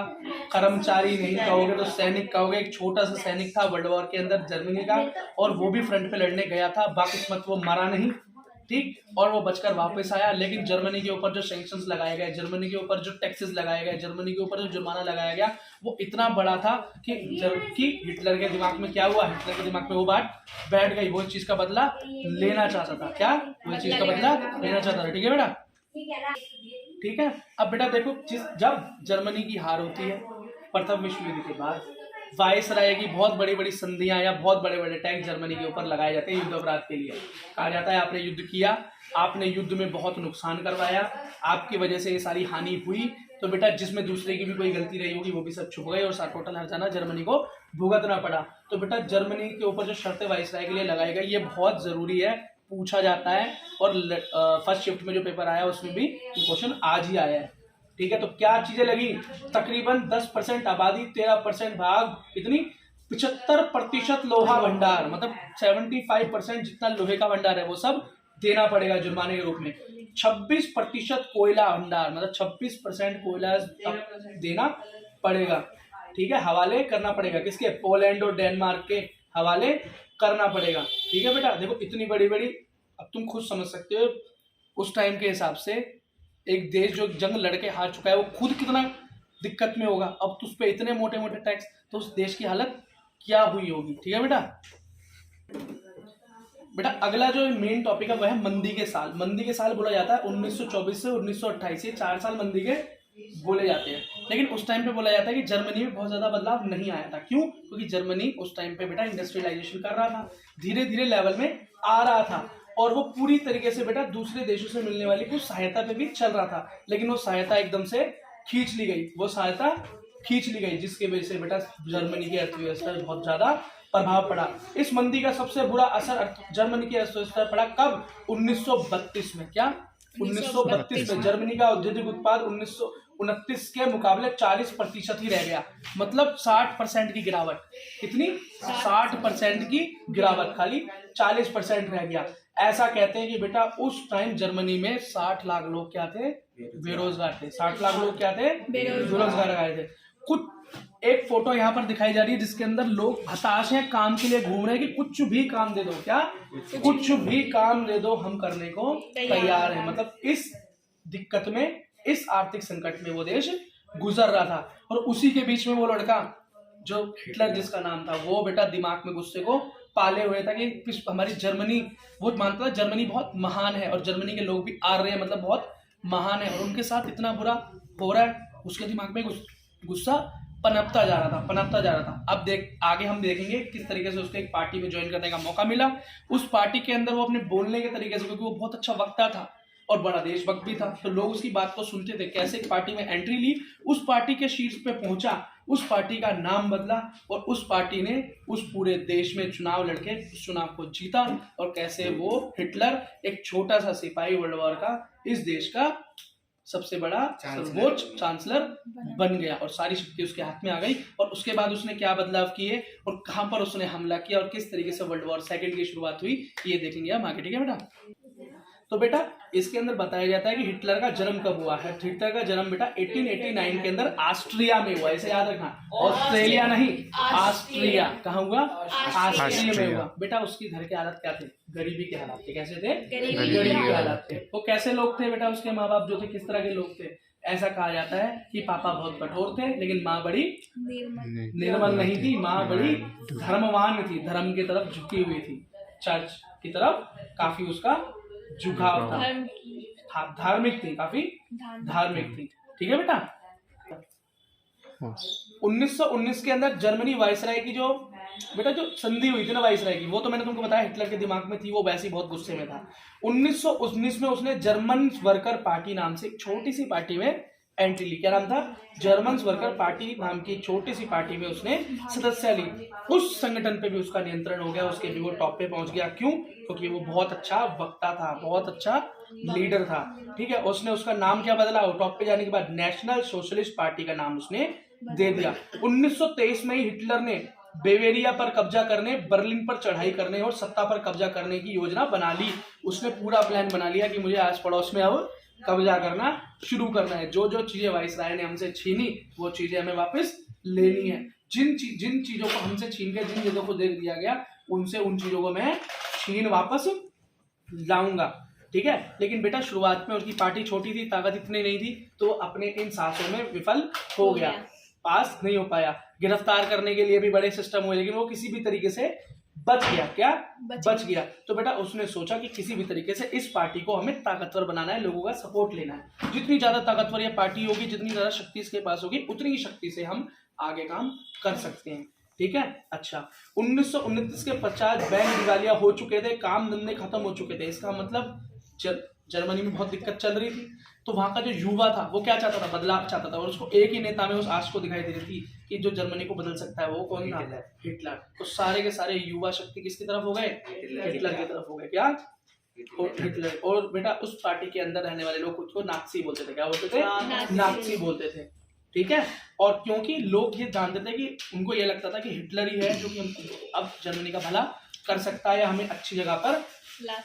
कर्मचारी नहीं कहोगे तो सैनिक कहोगे, एक छोटा सा सैनिक था वर्ल्ड वॉर के अंदर जर्मनी का, और वो भी फ्रंट पे लड़ने गया था। बाकिस्मत वो मरा नहीं, ठीक, और वो बचकर वापस आया। लेकिन जर्मनी के ऊपर जो सैंक्शंस लगाए गए, जर्मनी के ऊपर जो टैक्सेस लगाए गए, जर्मनी के ऊपर जो जुर्माना लगाया गया, वो इतना बड़ा था कि हिटलर के दिमाग में क्या हुआ? हिटलर के दिमाग में वो बात बैठ गई, वो चीज का बदला लेना चाहता था। क्या वो चीज का बदला लेना चाहता था? ठीक है बेटा, ठीक है। अब बेटा देखो, जब जर्मनी की हार होती है प्रथम विश्व युद्ध के बाद, वाइसराय की बहुत बड़ी बड़ी संधियां या बहुत बड़े बड़े टैक्स जर्मनी के ऊपर लगाए जाते हैं युद्ध अपराध के लिए। कहा जाता है आपने युद्ध किया, आपने युद्ध में बहुत नुकसान करवाया, आपकी वजह से ये सारी हानि हुई, तो बेटा जिसमें दूसरे की भी कोई गलती रही होगी वो भी सब छुप गए और सारा टोटल हर्जाना जर्मनी को भुगतना पड़ा। तो बेटा जर्मनी के ऊपर जो शर्तें वाइसराय के लिए लगाई गई ये बहुत जरूरी है, पूछा जाता है, और फर्स्ट शिफ्ट में जो पेपर आया उसमें भी क्वेश्चन आज ही आया है। ठीक है, तो क्या चीजें लगी? तकरीबन 10% आबादी, 13% भाग, कितनी 75% लोहा भंडार, मतलब 75% जितना लोहे का भंडार है वो सब देना पड़ेगा जुर्माने के रूप में। 26% कोयला भंडार, मतलब 26% कोयला देना पड़ेगा। ठीक है, हवाले करना पड़ेगा किसके? पोलैंड और डेनमार्क के हवाले करना पड़ेगा। ठीक है बेटा, देखो इतनी बड़ी बड़ी, अब तुम खुद समझ सकते हो उस टाइम के हिसाब से एक देश जो जंग लड़के हार चुका है वो खुद कितना दिक्कत में होगा। अब तो उस पर इतने मोटे मोटे टैक्स, तो उस देश की हालत क्या हुई होगी। ठीक है बेटा, बेटा अगला जो मेन टॉपिक है वह है मंदी के साल। मंदी के साल बोला जाता है 1924 से 1928, ये 4 साल मंदी के बोले जाते हैं। लेकिन उस टाइम पे बोला जाता है कि जर्मनी में बहुत ज्यादा बदलाव नहीं आया था। क्यों? क्योंकि जर्मनी उस टाइम पे बेटा इंडस्ट्रियलाइजेशन कर रहा था, धीरे धीरे लेवल में आ रहा था, और वो पूरी तरीके से बेटा दूसरे देशों से मिलने वाली कुछ सहायता पे भी चल रहा था। लेकिन वो सहायता एकदम से खींच ली गई, जिसकी वजह से बेटा जर्मनी की अर्थव्यवस्था पर बहुत ज्यादा प्रभाव पड़ा। इस मंदी का सबसे बुरा असर जर्मनी की अर्थव्यवस्था पर पड़ा कब? 1932 में। क्या 1932 में जर्मनी का औद्योगिक उत्पाद 1929 के मुकाबले 40% ही रह गया, मतलब 60% की गिरावट। कितनी? 60% की गिरावट, खाली 40% रह गया। ऐसा कहते हैं कि बेटा उस टाइम जर्मनी में 60 लाख लोग क्या थे? बेरोजगार थे। 60 लाख लोग क्या थे? बेरोजगार आए थे। कुछ एक फोटो यहाँ पर दिखाई जा रही है जिसके अंदर लोग हताश हैं, काम के लिए घूम रहे हैं कि कुछ भी काम दे दो। क्या? कुछ भी काम दे दो, हम करने को तैयार हैं। मतलब इस दिक्कत में, इस आर्थिक संकट में वो देश गुजर रहा था। और उसी के बीच में वो लड़का जो हिटलर जिसका नाम था, वो बेटा दिमाग में गुस्से को पाले हुए था कि हमारी जर्मनी, वो मानता था जर्मनी बहुत महान है और जर्मनी के लोग भी आ रहे हैं, मतलब बहुत महान है, और उनके साथ इतना बुरा हो रहा है। उसके दिमाग में गुस्सा पनपता जा रहा था। अब देख, आगे हम देखेंगे किस तरीके से उसको एक पार्टी में ज्वाइन करने का मौका मिला। उस पार्टी के अंदर वो अपने बोलने के तरीके से, क्योंकि वो बहुत अच्छा वक्ता था और बड़ा देशभक्त भी था, तो लोग उसकी बात को सुनते थे। कैसे एक पार्टी में एंट्री ली, उस पार्टी के शीर्ष पे पहुंचा, उस पार्टी का नाम बदला और उस पार्टी ने उस पूरे देश में चुनाव लड़के उस चुनाव को जीता। और कैसे वो हिटलर एक छोटा सा सिपाही वर्ल्ड वॉर का इस देश का सबसे बड़ा सर्वोच्च चांसलर बन गया और सारी शक्ति उसके हाथ में आ गई। और उसके बाद उसने क्या बदलाव किए और कहां पर उसने हमला किया और किस तरीके से वर्ल्ड वॉर सेकंड की शुरुआत हुई, ये देखेंगे हम आगे। ठीक है बेटा। तो बेटा इसके अंदर बताया जाता है कि हिटलर का जन्म कब हुआ है। हिटलर का जन्म बेटा 1889 के अंदर ऑस्ट्रिया में हुआ, इसे याद रखना, ऑस्ट्रेलिया नहीं, ऑस्ट्रिया। कहाँ हुआ? ऑस्ट्रिया में हुआ। बेटा उसकी घर के हालात क्या थे? गरीबी के हालात थे। कैसे थे? गरीबी के हालात थे। वो कैसे लोग थे बेटा? उसके माँ बाप जो थे किस तरह के लोग थे? ऐसा कहा जाता है कि पापा बहुत कठोर थे लेकिन माँ बड़ी निर्मल नहीं थी। माँ बड़ी धर्मवान थी, धर्म की तरफ झुकी हुई थी, चर्च की तरफ काफी उसका झुकाव था, धार्मिक थी, काफी धार्मिक थी। ठीक है बेटा। 1919 के अंदर जर्मनी वायसराय की जो बेटा जो संधि हुई थी ना वायसराय की, वो तो मैंने तुमको बताया हिटलर के दिमाग में थी, वो वैसे ही बहुत गुस्से में था। 1919 में उसने जर्मन वर्कर पार्टी नाम से एक छोटी सी पार्टी में एंट्री ली। क्या नाम था? जर्मन वर्कर पार्टी नाम की छोटी सी पार्टी में उसने सदस्य ली। उस संगठन पे भी उसका नियंत्रण हो गया, उसके भी वो टॉप पे पहुंच गया। क्यों? क्योंकि वो बहुत अच्छा वक्ता था, बहुत अच्छा लीडर था। ठीक है। उसने उसका नाम क्या बदला? वो टॉप पे जाने के बाद नेशनल सोशलिस्ट पार्टी का नाम उसने दे दिया। 1923 में ही हिटलर ने बेवेरिया पर कब्जा करने, बर्लिन पर चढ़ाई करने और सत्ता पर कब्जा करने की योजना बना ली। उसने पूरा प्लान बना लिया कि मुझे आस पड़ोस में अब कब्जा करना शुरू करना है। जो जो चीजें वाइसराय ने हमसे छीनी वो चीजें हमें वापस लेनी है। जिन चीजों को हमसे छीन के जिन चीजों को दे दिया गया उनसे उन चीजों को मैं छीन वापस लाऊंगा। ठीक है। लेकिन बेटा शुरुआत में उसकी पार्टी छोटी थी, ताकत इतनी नहीं थी, तो अपने इन साहसों में विफल हो गया, पास नहीं हो पाया। गिरफ्तार करने के लिए भी बड़े सिस्टम हुए लेकिन वो किसी भी तरीके से बच गया। क्या? बच गया। तो बेटा उसने सोचा कि किसी भी तरीके से इस पार्टी को हमें ताकतवर बनाना है, लोगों का सपोर्ट लेना है। जितनी ज्यादा ताकतवर ये पार्टी होगी, जितनी ज्यादा शक्ति इसके पास होगी, उतनी ही शक्ति से हम आगे काम कर सकते हैं। ठीक है। अच्छा 1929 के पश्चात बैंक दिवालिया हो चुके थे, काम धंधे खत्म हो चुके थे। इसका मतलब जर्मनी में बहुत दिक्कत चल रही थी, तो वहां का जो युवा था वो क्या चाहता था? बदलाव चाहता था। और उसको एक ही नेता में उस आश को दिखाई दे रही थी कि जो जर्मनी को बदल सकता है वो कौन था? हिटलर। तो सारे के सारे युवा शक्ति किसकी तरफ हो गए? हिटलर की तरफ हो गए। क्या? हिटलर। और बेटा उस पार्टी के अंदर रहने वाले लोग खुद को नात्सी बोलते थे। क्या बोलते थे? नात्सी बोलते थे। ठीक है। और क्योंकि लोग ये जानते थे कि उनको ये लगता था कि हिटलर ही है जो कि अब जर्मनी का भला कर सकता है या हमें अच्छी जगह पर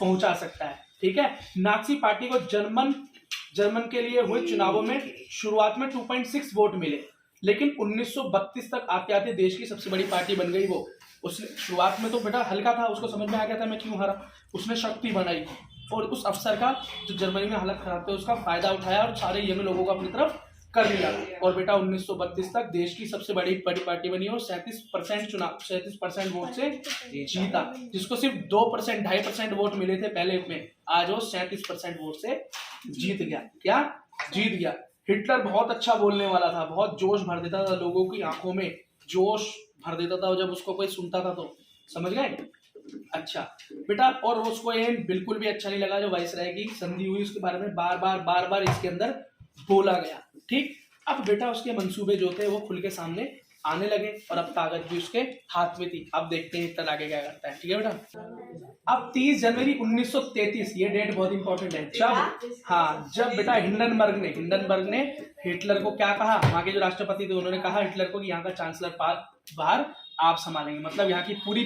पहुंचा सकता है। ठीक है। नात्सी पार्टी को जर्मन के लिए हुए चुनावों में शुरुआत में 2.6 वोट मिले, लेकिन 1932 तक आते आते देश की सबसे बड़ी पार्टी बन गई वो। उसने शुरुआत में तो बेटा हल्का था, उसको समझ में आ गया था मैं क्यों हारा। उसने शक्ति बनाई और उस अवसर का जो जर्मनी में हालत खराब थे उसका फायदा उठाया और सारे यंग लोगों को अपनी तरफ कर लिया। और बेटा 1932 तक देश की सबसे बड़ी पार्टी बनी और 37% वोट से जीता, जिसको सिर्फ 2% 2.5% वोट मिले थे पहले में, आज वो 37% वोट से जीत गया। क्या? जीत गया। हिटलर बहुत अच्छा बोलने वाला था, बहुत जोश भर देता था, लोगों की आंखों में जोश भर देता था जब उसको कोई सुनता था तो। समझ गए? अच्छा बेटा। और उसको ये बिल्कुल भी अच्छा नहीं लगा जो वाइसराय की संधि हुई, उसके बारे में बार बार इसके अंदर बोला गया। ठीक। अब बेटा उसके मंसूबे जो थे वो खुल के सामने आने लगे और अब ताकत भी उसके हाथ में थी। अब देखते हैं हिटलर आगे क्या करता है। ठीक है बेटा। अब 30 जनवरी 1933, ये डेट बहुत इंपॉर्टेंट है। जब बेटा हिंडनबर्ग ने हिटलर को क्या कहा, वहां के जो राष्ट्रपति थे उन्होंने कहा हिटलर को कि यहाँ का चांसलर बाहर आप संभालेंगे, मतलब यहाँ की पूरी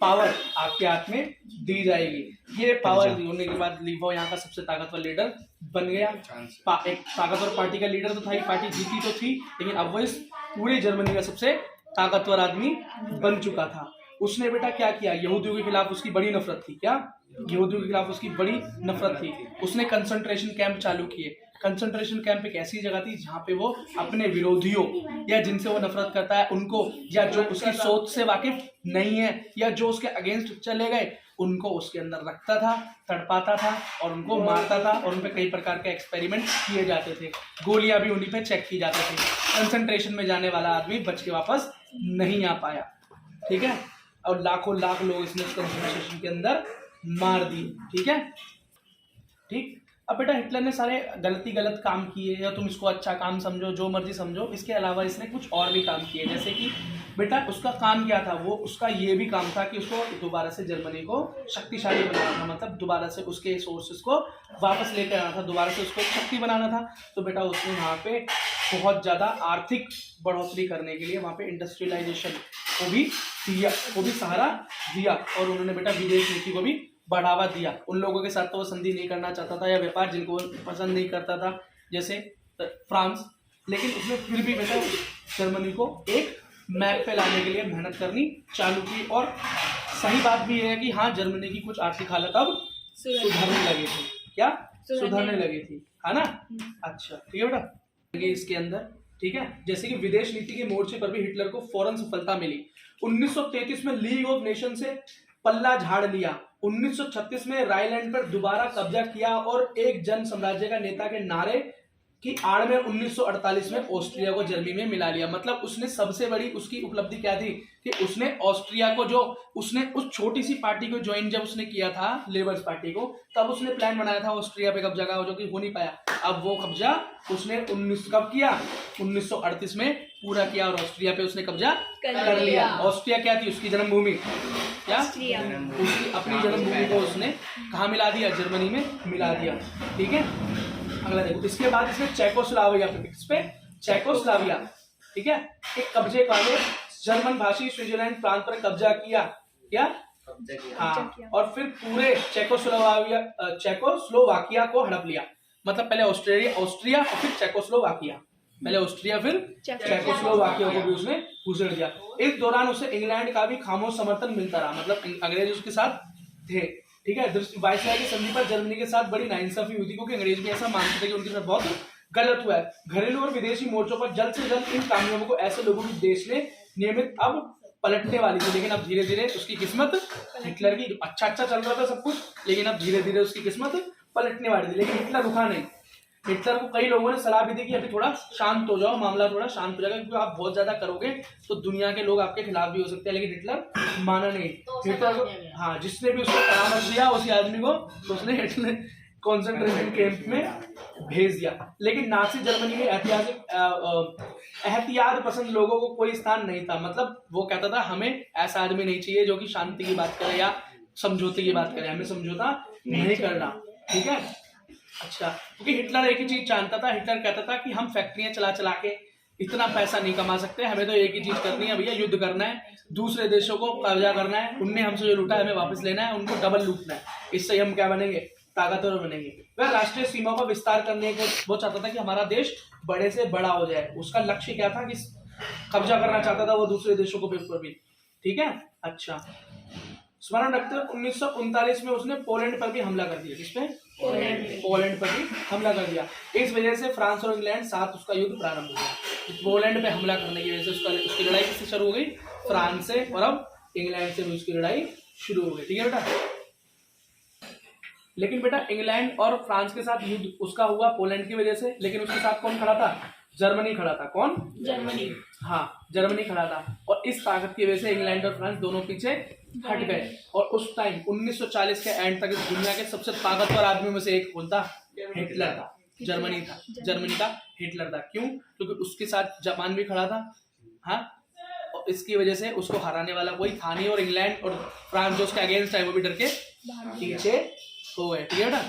पावर आपके हाथ में दी जाएगी। ये पावर होने के बाद लीवो यहाँ का सबसे ताकतवर लीडर बन गया। एक ताकतवर पार्टी का लीडर तो था ही, पार्टी जीती तो थी, लेकिन अब वो इस पूरे जर्मनी का सबसे ताकतवर आदमी बन चुका था। उसने बेटा क्या किया? यहूदियों के खिलाफ उसकी बड़ी नफरत थी। क्या? यहूदियों के खिलाफ उसकी बड़ी नफरत थी। उसने कंसंट्रेशन कैंप चालू किए। कंसंट्रेशन कैंप एक ऐसी जगह थी जहाँ पे वो अपने विरोधियों या जिनसे वो नफरत करता है उनको, या जो उसकी सोच से वाकिफ नहीं है या जो उसके अगेंस्ट चले गए, उनको उसके अंदर रखता था, तड़पाता था और उनको मारता था। और उन पे कई प्रकार के एक्सपेरिमेंट किए जाते थे, गोलियां भी उन्हीं पे चेक की जाती थी। कंसंट्रेशन में जाने वाला आदमी बच के वापस नहीं आ पाया। ठीक है। और लाखों लाख लोग इसने कंसंट्रेशन के अंदर मार दी। ठीक है। ठीक। अब बेटा हिटलर ने सारे गलत काम किए, या तुम इसको अच्छा काम समझो, जो मर्जी समझो, इसके अलावा इसने कुछ और भी काम किए। जैसे कि बेटा उसका काम क्या था, वो उसका ये भी काम था कि उसको दोबारा से जर्मनी को शक्तिशाली बनाना था, मतलब दोबारा से उसके सोर्सेस को वापस लेकर आना था, दोबारा से उसको शक्ति बनाना था। तो बेटा उसने वहाँ पे बहुत ज़्यादा आर्थिक बढ़ोतरी करने के लिए वहाँ पे इंडस्ट्रियलाइजेशन को भी दिया, को भी सहारा दिया, और उन्होंने बेटा विदेश नीति को भी बढ़ावा दिया। उन लोगों के साथ तो वो संधि नहीं करना चाहता था या व्यापार जिनको वो पसंद नहीं करता था, जैसे फ्रांस, लेकिन उसने फिर भी बेटा जर्मनी को एक मैप पे लाने के लिए मेहनत करनी चालू की। और सही बात भी है कि हाँ, जर्मनी की कुछ आर्थिक हालत अब सुधरने लगी थी। क्या सुधरने लगी थी, है ना? अच्छा ठीक है बेटा, इसके अंदर ठीक है, जैसे कि विदेश नीति के मोर्चे पर भी हिटलर को फौरन सफलता मिली। 1933 में लीग ऑफ नेशन से पल्ला झाड़ लिया। 1936 में रायलैंड पर दोबारा कब्जा किया और एक जन साम्राज्य का नेता के नारे की आड़ में 1948 में ऑस्ट्रिया को जर्मनी में मिला लिया। मतलब उसने सबसे बड़ी उसकी उपलब्धि क्या थी कि उसने ऑस्ट्रिया को, जो उसने उस छोटी सी पार्टी को ज्वाइन जब उसने किया था, लेबर्स पार्टी को, तब उसने प्लान बनाया था ऑस्ट्रिया पे कब्जा का, जो कि हो नहीं पाया। अब वो कब्जा उसने कब किया? 1938 में पूरा किया और ऑस्ट्रिया पे उसने कब्जा कर लिया। ऑस्ट्रिया क्या थी? उसकी जन्मभूमि, क्या उसकी अपनी जन्मभूमि को उसने कहाँ मिला दिया? जर्मनी में मिला दिया। ठीक है, अगला देखो। इसके बाद इसने चेकोस्लोवाकिया पे चेकोस्लोवाकिया, ठीक है, एक कब्जे वाले जर्मन भाषी स्विट्जरलैंड प्रांत पर कब्जा किया। क्या? हाँ, और फिर पूरे चेकोस्लोवाकिया को हड़प लिया। मतलब पहले ऑस्ट्रिया और फिर चेकोस्लोवाकिया, पहले ऑस्ट्रिया फिर चेकोस्लोवाकिया को भी उसने उजड़ दिया। इस दौरान उसे इंग्लैंड का भी खामोश समर्थन मिलता रहा, मतलब अंग्रेज उसके साथ थे। ठीक है, वायसराय की संधि पर जर्मनी के साथ बड़ी नाइंसाफी हुई थी, क्योंकि अंग्रेज भी ऐसा मानते थे कि उनके साथ बहुत गलत हुआ है। घरेलू और विदेशी मोर्चों पर जल्द से जल्द इन कामयाबों को ऐसे लोगों की देश ने नियमित अब पलटने वाली थी। लेकिन अब धीरे धीरे उसकी किस्मत, हिटलर की अच्छा चल रहा था सब कुछ, लेकिन अब धीरे धीरे उसकी किस्मत पलटने वाली थी। लेकिन हिटलर रुका नहीं। हिटलर को कई लोगों ने सलाह भी दी कि अभी थोड़ा शांत हो जाओ, मामला थोड़ा शांत हो जाएगा, क्योंकि आप बहुत ज्यादा करोगे तो दुनिया के लोग आपके खिलाफ भी हो सकते हैं। लेकिन हिटलर माना नहीं। हिटलर को, हाँ, जिसने भी उसको परामर्श दिया उसी आदमी को तो उसने हिटलर कॉन्सेंट्रेशन कैंप में भेज दिया। लेकिन नाजी जर्मनी में एहतियात पसंद लोगों को कोई स्थान नहीं था। मतलब वो कहता था हमें ऐसा आदमी नहीं चाहिए जो कि शांति की बात करे या समझौते की बात करे, हमें समझौता नहीं करना। ठीक है, अच्छा, क्योंकि हिटलर एक ही चीज जानता था। हिटलर कहता था कि हम फैक्ट्रियां चला चला के इतना पैसा नहीं कमा सकते, हमें तो एक ही चीज करनी है भैया, युद्ध करना है, दूसरे देशों को कब्जा करना है, उनने हमसे जो लूटा है हमें वापस लेना है, उनको डबल लूटना है। इससे हम क्या बनेंगे? ताकतवर बनेंगे। वह राष्ट्रीय सीमा का विस्तार करने को वो चाहता था कि हमारा देश बड़े से बड़ा हो जाए। उसका लक्ष्य क्या था कि कब्जा करना चाहता था वो दूसरे देशों को ऊपर भी। ठीक है, अच्छा, स्मरण रखते हुए 1939 में उसने पोलैंड पर भी हमला कर दिया। किस पे? पोलैंड पर भी हमला कर दिया। इस वजह से फ्रांस और इंग्लैंड साथ उसका युद्ध प्रारंभ हो गया। पोलैंड पे हमला करने की वजह से उसकी लड़ाई किससे शुरू हो गई? फ्रांस से, और अब इंग्लैंड से भी उसकी लड़ाई शुरू हो गई। ठीक है बेटा, लेकिन बेटा इंग्लैंड और फ्रांस के साथ युद्ध उसका हुआ पोलैंड की वजह से, लेकिन उसके साथ कौन खड़ा था? जर्मनी खड़ा था। कौन? जर्मनी। हाँ, जर्मनी खड़ा था। और इस ताकत की वजह से इंग्लैंड और फ्रांस दोनों पीछे हट गए। और उस टाइम 1940 के एंड तक इस दुनिया के सबसे ताकतवर आदमी में से एक कौन था? हिटलर था। जर्मनी था, जर्मनी का हिटलर था। क्यों? क्योंकि उसके साथ जापान भी खड़ा था। हाँ, और इसकी वजह से उसको हराने वाला कोई था नहीं, और इंग्लैंड और फ्रांस जो उसके अगेंस्ट है वो भी डर के पीछे हो गए। ठीक है बेटा,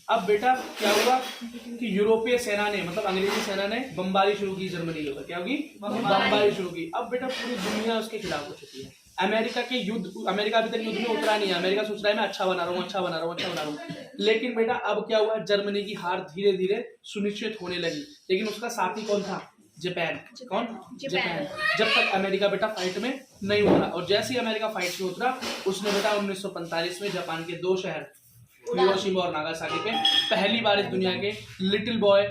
अब बेटा क्या हुआ कि यूरोपीय सेना ने, मतलब अंग्रेजी सेना ने बमबारी शुरू की जर्मनी के ऊपर। क्या होगी? बमबारी शुरू की। अब बेटा पूरी दुनिया उसके खिलाफ हो चुकी है। अमेरिका अभी तक युद्ध में उतरा नहीं है। अमेरिका सोच रहा है मैं अच्छा बना रहा हूँ। लेकिन बेटा अब क्या हुआ? जर्मनी की हार धीरे धीरे सुनिश्चित होने लगी। लेकिन उसका साथी कौन था? जापान। कौन? जापान। जब तक अमेरिका बेटा फाइट में नहीं उतरा, और जैसे ही अमेरिका फाइट में उतरा उसने बेटा 1945 में जापान के 2 शहर हिरोशिमा और नागासाकी पे पहली बार इस दुनिया के लिटिल बॉय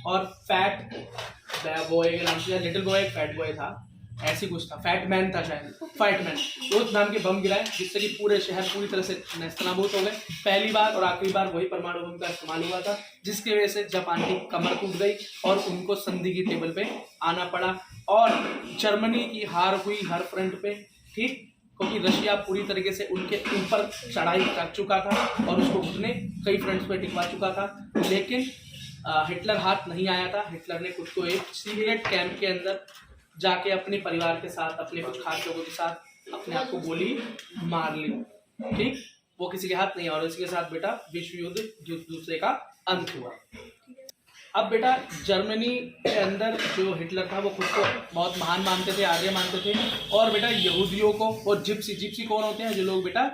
और फैट बॉय के नाम से, लिटिल बॉय एक फैट बॉय था, ऐसी कुछ था, फैट मैन था शायद, फैट मैन, उस नाम के बम गिराए जिससे कि पूरे शहर पूरी तरह से नेस्तनाबूद हो गए। पहली बार और आखिरी बार वही परमाणु बम का इस्तेमाल हुआ था, जिसकी वजह से जापान की कमर टूट गई और उनको संधि की टेबल पे आना पड़ा, और जर्मनी की हार हुई हर फ्रंट पे। ठीक, क्योंकि रशिया पूरी तरीके से उनके ऊपर चढ़ाई कर चुका था और उसको उसने कई फ्रंट्स पे टिकवा चुका था। लेकिन हिटलर हाथ नहीं आया था। हिटलर ने खुद को एक सीक्रेट कैंप के अंदर जाके अपने परिवार के साथ, अपने कुछ खास लोगों के साथ अपने आप को गोली मार ली। ठीक, वो किसी के हाथ नहीं, और इसी के साथ बेटा विश्व युद्ध दूसरे का अंत हुआ। अब बेटा जर्मनी के अंदर जो हिटलर था वो खुद को बहुत महान मानते थे, आर्य मानते थे, और बेटा यहूदियों को, और जिप्सी कौन होते हैं, जो लोग बेटा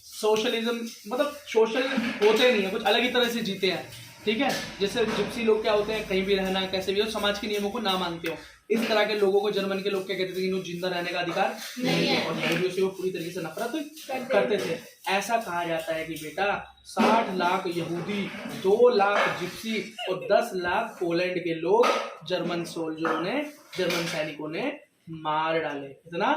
सोशलिज्म मतलब सोशल होते नहीं है, कुछ अलग ही तरह से जीते हैं। ठीक है, जैसे जिप्सी लोग क्या होते हैं, कहीं भी रहना, कैसे भी हो, समाज के नियमों को ना मानते हो, इस तरह के लोगों को जर्मन के लोग क्या कहते थे कि इनको जिंदा रहने का अधिकार नहीं है, और यहूदियों से वो पूरी तरीके से नफरत करते थे। ऐसा कहा जाता है कि बेटा 60 लाख यहूदी, 2 लाख जिप्सी और 10 लाख पोलैंड के लोग जर्मन सोल्जरों ने, जर्मन सैनिकों ने मार डाले। इतना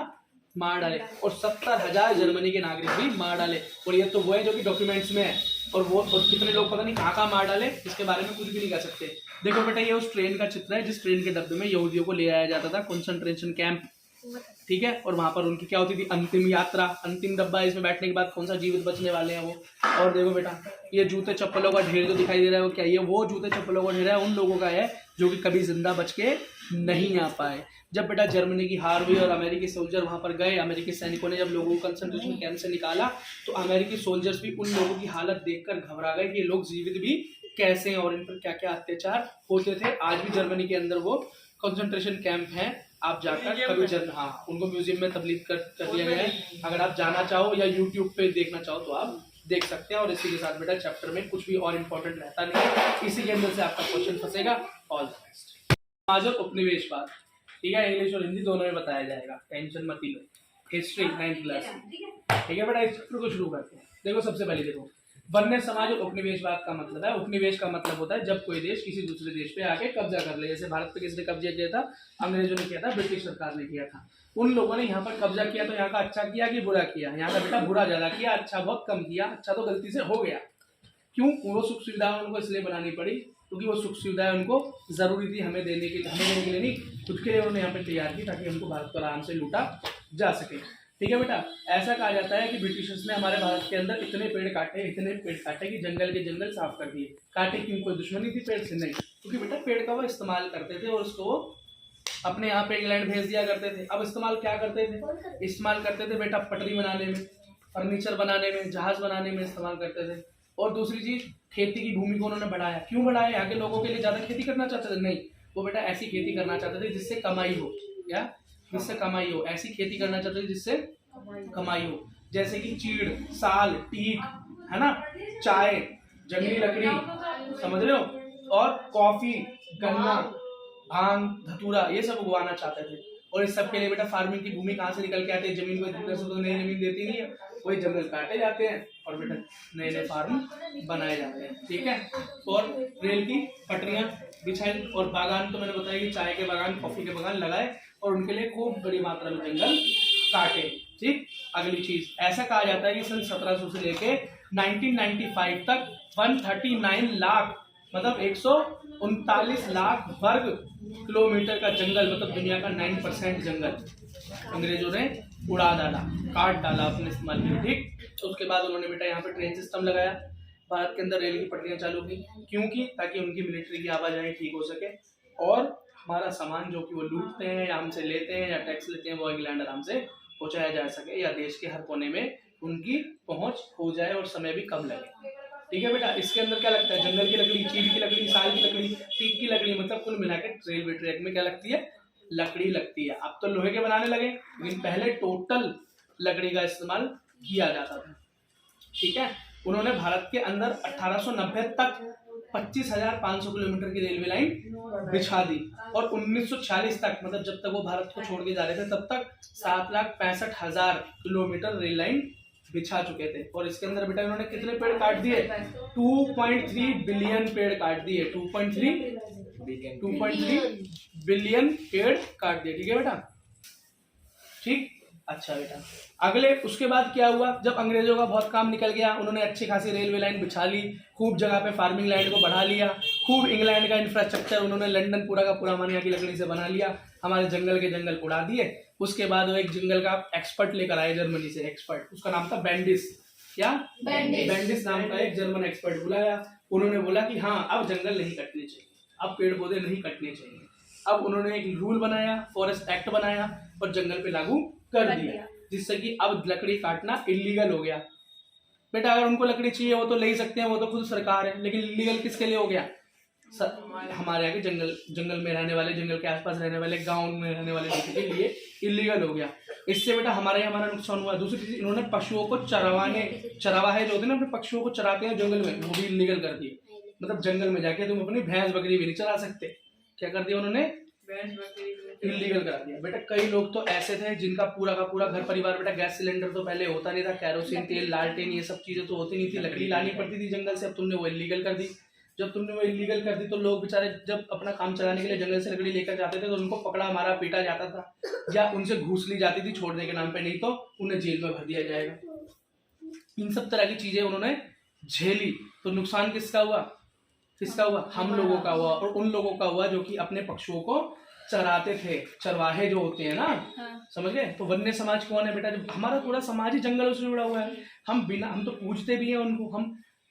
मार डाले, और 70,000 जर्मनी के नागरिक भी मार डाले। और ये तो वो है जो कि डॉक्यूमेंट्स में है, और वो और कितने लोग पता नहीं कहाँ मार डाले, इसके बारे में कुछ भी नहीं कह सकते। देखो बेटा, ये उस ट्रेन का चित्र है जिस ट्रेन के डब्बे में यहूदियों को ले आया जाता था कंसंट्रेशन कैंप। ठीक है, और वहां पर उनकी क्या होती थी, अंतिम यात्रा, अंतिम डब्बा, इसमें बैठने के बाद कौन सा जीवित बचने वाले हैं वो। और देखो बेटा, ये जूते चप्पलों का ढेर जो दिखाई दे रहा है वो क्या, ये वो जूते चप्पलों का ढेर है उन लोगों का है जो कि कभी जिंदा बच के नहीं आ पाए। जब बेटा जर्मनी की हार हुई और अमेरिकी सोल्जर वहां पर गए, अमेरिकी सैनिकों ने जब लोगों को कंसंट्रेशन कैंप से निकाला, तो अमेरिकी सोल्जर्स भी उन लोगों की हालत देखकर घबरा गए कि ये लोग जीवित भी कैसे हैं और इन पर क्या क्या अत्याचार होते थे। आज भी जर्मनी के अंदर वो कंसंट्रेशन कैंप है, आप जाकर कभी हाँ, उनको म्यूजियम में तब्दील कर दिया गया है। अगर आप जाना चाहो या यूट्यूब पे देखना चाहो तो आप देख सकते हैं। और इसी के साथ बेटा चैप्टर में कुछ भी और इम्पोर्टेंट रहता नहीं है, इसी के अंदर से आपका क्वेश्चन फंसेगा। All the best. समाज और उपनिवेशवाद, ठीक है, इंग्लिश और हिंदी दोनों में बताया जाएगा, टेंशन मत लो। हिस्ट्री 9th क्लास, ठीक है बेटा। इस चैप्टर को शुरू करते हैं। देखो सबसे पहले देखो, वन्य समाज और उपनिवेशवाद का मतलब है, उपनिवेश का मतलब होता है जब कोई देश किसी दूसरे देश पे आके कब्जा कर ले। जैसे भारत पे किसने कब्जा किया था, अंग्रेजों ने किया था, ब्रिटिश सरकार ने किया था। उन लोगों ने यहाँ पर कब्जा किया तो यहाँ का अच्छा किया कि बुरा किया, यहाँ का बेटा बुरा ज्यादा किया, अच्छा बहुत कम किया। अच्छा तो गलती से हो गया, क्यों, वो सुख सुविधाएं उनको इसलिए बनानी पड़ी क्योंकि वो सुख सुविधाएं उनको जरूरी थी हमें देने के लिए नहीं, खुद के लिए उन्होंने यहाँ पे तैयार की ताकि हमको भारत को आराम से लूटा जा सके। ठीक है बेटा, ऐसा कहा जाता है कि ब्रिटिशर्स ने हमारे भारत के अंदर इतने पेड़ काटे कि जंगल के जंगल साफ कर दिए। काटे क्यों, कोई दुश्मनी थी पेड़ से? नहीं, क्योंकि बेटा पेड़ का वो इस्तेमाल करते थे और उसको अपने यहाँ पे इंग्लैंड भेज दिया करते थे। अब इस्तेमाल क्या करते थे, इस्तेमाल करते थे बेटा पटरी बनाने में, फर्नीचर बनाने में, जहाज बनाने में इस्तेमाल करते थे। और दूसरी चीज, खेती की भूमि को उन्होंने बढ़ाया। क्यों बढ़ाया, यहाँ के लोगों के लिए ज्यादा खेती करना चाहते थे? नहीं, वो बेटा ऐसी खेती करना चाहते थे जिससे कमाई हो। क्या, जिससे कमाई हो, ऐसी खेती करना चाहते थे जिससे कमाई हो। जैसे कि चीड़, साल, टीक, है ना, चाय, जंगली लकड़ी, समझ रहे हो, और कॉफी, गन्ना, भांग, धतूरा, ये सब उगवाना चाहते थे। और इस सब के लिए बेटा फार्मिंग की भूमि कहाँ से निकल के आती है, जमीन को इधर से तो नई जमीन देती नहीं है, वही जंगल काटे जाते हैं और बेटा नए नए फार्म बनाए जाते हैं। ठीक है, और रेल की पटरियां बिछाई और बागान, तो मैंने बताया कि चाय के बागान, कॉफी के बागान लगाए और उनके लिए खूब बड़ी मात्रा में जंगल काटे। ठीक, अगली चीज, ऐसा कहा जाता है कि सन 1700 से लेके 1995 तक 139 लाख मतलब 139 लाख वर्ग किलोमीटर का जंगल, मतलब दुनिया का 9% जंगल अंग्रेजों ने उड़ा डाला, काट डाला अपने इस्तेमाल के लिए। ठीक, तो उसके बाद उन्होंने बेटा यहाँ पे ट्रेन सिस्टम लगाया, भारत के अंदर रेल की पटरियां चालू की, क्योंकि ताकि उनकी मिलिट्री की आवाजाही ठीक हो सके और हमारा सामान जो कि वो लूटते हैं या हमसे लेते हैं या टैक्स लेते हैं वो इंग्लैंड आराम से पहुंचाया जा सके या देश के हर कोने में उनकी पहुंच हो जाए और समय भी कम लगे। ठीक है बेटा, इसके अंदर क्या लगता है, जंगल की लकड़ी, चीड़ की लकड़ी, साल की लकड़ी, टीक की लकड़ी, मतलब कुल मिलाकर रेलवे ट्रैक में क्या लगती है, लकड़ी लगती है। अब तो लोहे के बनाने लगे, लेकिन पहले टोटल लकड़ी का इस्तेमाल किया जाता था। ठीक है, उन्होंने भारत के अंदर 1890 तक 25,500 किलोमीटर की रेलवे लाइन बिछा दी और 1946 तक, मतलब जब तक वो भारत को छोड़ के जा रहे थे तब तक 7,65,000 किलोमीटर रेल लाइन बिछा चुके थे। और इसके अंदर बेटा इन्होंने कितने पेड़ काट दिए, 2.3 बिलियन पेड़ काट दिए, 2.3 बिलियन पेड़ काट दिए। ठीक है बेटा, ठीक, अच्छा बेटा, अगले उसके बाद क्या हुआ, जब अंग्रेजों का बहुत काम निकल गया, उन्होंने अच्छी खासी रेलवे लाइन बिछा ली, खूब जगह पे फार्मिंग लैंड को बढ़ा लिया, खूब इंग्लैंड का इंफ्रास्ट्रक्चर उन्होंने लंदन पूरा का पूरा मानिया की लकड़ी से बना लिया, हमारे जंगल के जंगल उड़ा दिए। उसके बाद वो एक जंगल का एक्सपर्ट लेकर आए जर्मनी से, एक्सपर्ट, उसका नाम था बैंडिस। क्या? बैंडिस नाम का एक जर्मन एक्सपर्ट बुलाया। उन्होंने बोला कि हाँ अब जंगल नहीं कटने चाहिए, अब पेड़ पौधे नहीं कटने चाहिए। अब उन्होंने एक रूल बनाया, फॉरेस्ट एक्ट बनाया और जंगल पे लागू कर दिया, जिससे कि अब लकड़ी काटना इलीगल हो गया। बेटा अगर उनको लकड़ी चाहिए वो तो ले ही सकते हैं, वो तो खुद सरकार है, लेकिन इलीगल किसके लिए हो गया? हमारे यहाँ के जंगल में रहने वाले, जंगल के आसपास रहने वाले, गांव में रहने वाले लोगों के लिए इलीगल हो गया। इससे बेटा हमारा नुकसान हुआ। दूसरी चीज, इन्होंने पशुओं को चरावाहे जो होते हैं ना, अपने पशुओं को चराते हैं जंगल में, वो भी इलीगल कर दिए। मतलब जंगल में जाके तुम अपनी भैंस बकरी भी नहीं चरा सकते। क्या कर दिया उन्होंने? इलीगल करा दिया। बेटा कई लोग तो ऐसे थे जिनका पूरा का पूरा घर परिवार, बेटा गैस सिलेंडर तो पहले होता नहीं था, कैरोसिन तेल, लालटेन, ये सब चीजें तो होती नहीं थी, लकड़ी लानी पड़ती थी जंगल से। अब तुमने वो इलीगल कर दी। जब तुमने वो इलीगल कर दी तो लोग बेचारे जब अपना काम चलाने के लिए जंगल से लकड़ी लेकर जाते थे तो उनको पकड़ा मारा पीटा जाता था, या उनसे घूस ली जाती थी छोड़ने के नाम पे, नहीं तो उन्हें जेल में भर दिया जाएगा। इन सब तरह की चीजें उन्होंने झेली। तो नुकसान किसका हुआ? किसका हुआ? हम लोगों का हुआ, और उन लोगों का हुआ जो कि अपने पशुओं को चराते थे, चरवाहे जो होते हैं ना। समझ गए? तो वन्य समाज कौन है बेटा? जब हमारा पूरा समाज ही जंगलों से जुड़ा हुआ है। हम तो पूजते भी हैं उनको,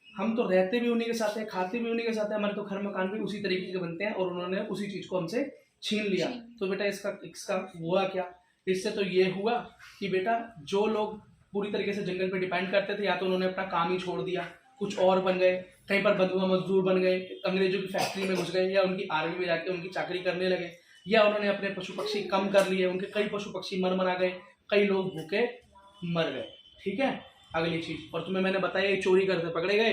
हम तो रहते भी उन्हीं के साथ हैं, खाते भी उन्हीं के साथ हैं, हमारे तो घर मकान भी उसी तरीके के बनते हैं, और उन्होंने उसी चीज को हमसे छीन लिया। तो बेटा इसका हुआ क्या? इससे तो ये हुआ कि बेटा जो लोग पूरी तरीके से जंगल पे डिपेंड करते थे, या तो उन्होंने अपना काम ही छोड़ दिया, कुछ और बन गए, कहीं पर बंधुआ मजदूर बन गए, अंग्रेजों की फैक्ट्री में घुस गए, या उनकी आर्मी में जाके उनकी चाकरी करने लगे, या उन्होंने अपने पशु पक्षी कम कर लिए, उनके कई पशु पक्षी मर गए, कई लोग भूखे मर गए। ठीक है, अगली चीज, और तुम्हें मैंने बताया चोरी करते पकड़े गए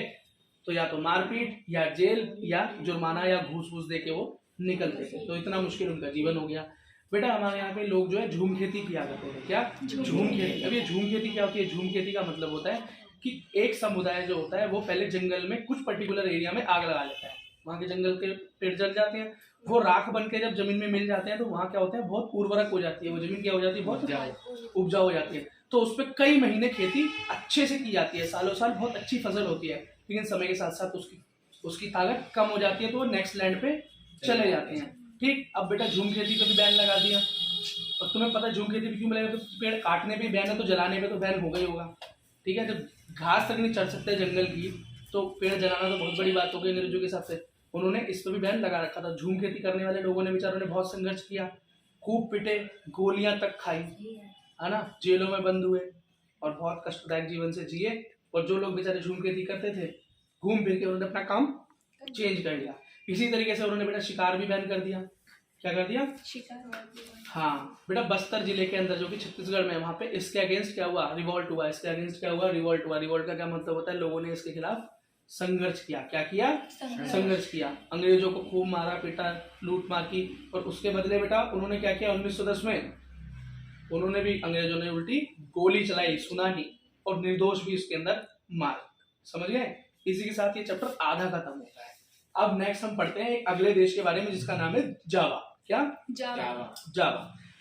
तो या तो मारपीट या जेल या जुर्माना या घूस घूस दे के वो निकलते थे। तो इतना मुश्किल उनका जीवन हो गया। बेटा हमारे यहाँ पे लोग जो है झूम खेती किया करते थे। क्या? झूम खेती। अब ये झूम खेती क्या होती है? झूम खेती का मतलब होता है कि एक समुदाय जो होता है वो पहले जंगल में कुछ पर्टिकुलर एरिया में आग लगा लेता है, वहाँ के जंगल के पेड़ जल जाते हैं, वो राख बन के जब जमीन में मिल जाते हैं तो वहाँ क्या होता है, बहुत उर्वरक हो जाती है, वो जमीन क्या हो जाती है, बहुत उपजाऊ हो जाती है। तो उस पर कई महीने खेती अच्छे से की जाती है, सालों साल बहुत अच्छी फसल होती है, लेकिन समय के साथ साथ उसकी ताकत कम हो जाती है, तो वो नेक्स्ट लैंड पे चले जाते हैं। ठीक, अब बेटा झूम खेती पे भी बैन लगा दिया, और तुम्हें पता है झूम खेती पे क्यों लगेगा? तो पेड़ काटने पे बैन है तो जलाने पे तो बैन हो गई होगा। ठीक है, जब घास तक नहीं चढ़ सकते जंगल की तो पेड़ जलाना तो बहुत बड़ी बात हो गई अंग्रेजों के हिसाब से। उन्होंने इस पर भी बैन लगा रखा था। झूम खेती करने वाले लोगों ने बेचारों ने बहुत संघर्ष किया, खूब पिटे, गोलियां तक खाई, है ना, जेलों में बंद हुए और बहुत कष्टदायक जीवन से जिए। और जो लोग बेचारे झूम खेती करते थे, घूम फिर के उन्होंने अपना काम चेंज कर लिया। इसी तरीके से उन्होंने बेटा शिकार भी बैन कर दिया। क्या कर दिया? शिकार। हाँ बेटा, बस्तर जिले के अंदर जो कि छत्तीसगढ़ में, वहां पे इसके अगेंस्ट क्या हुआ? रिवॉल्ट हुआ। इसके अगेंस्ट क्या हुआ? रिवॉल्ट हुआ। रिवॉल्ट का क्या मतलब होता है? लोगों ने इसके खिलाफ संघर्ष किया। क्या किया? संघर्ष किया। अंग्रेजों को खूब मारा पीटा, लूट मार की, और उसके बदले बेटा उन्होंने क्या किया? 1910 में उन्होंने भी, अंग्रेजों ने उल्टी गोली चलाई, सुना ही, और निर्दोष भी इसके अंदर मार। समझ गए? इसी के साथ ये चैप्टर आधा खत्म होता है। अब नेक्स्ट हम पढ़ते हैं एक अगले देश के बारे में जिसका नाम है जावा। क्या? जावा।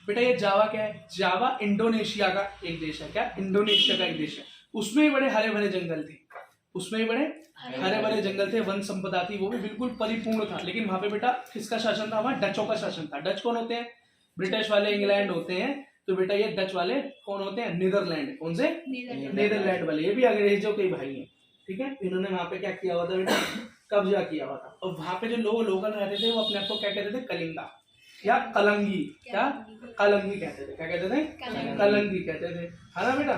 बेटा ये जावा क्या है? जावा इंडोनेशिया का एक देश है। क्या? इंडोनेशिया का एक देश है। उसमें भी बड़े हरे भरे जंगल थे, उसमें भी बड़े हरे भरे जंगल थे, वन संपदा थी, वो भी बिल्कुल परिपूर्ण था। लेकिन वहां पे बेटा किसका शासन था? वहां डचों का शासन था। डच कौन होते हैं? ब्रिटिश वाले इंग्लैंड होते हैं। तो बेटा ये डच वाले कौन होते हैं? नीदरलैंड। कौन से? नीदरलैंड वाले। ये भी अंग्रेजों के भाई हैं। ठीक है, इन्होंने वहां पे क्या किया हुआ था बेटा? कब्जा किया हुआ था। और वहां पे जो लोग लोकल रहते थे वो अपने आप को क्या कहते थे? कलिंगा या कलंगी। क्या? कलंगी कहते थे। क्या कहते थे? कलंगी कहते थे, है ना बेटा।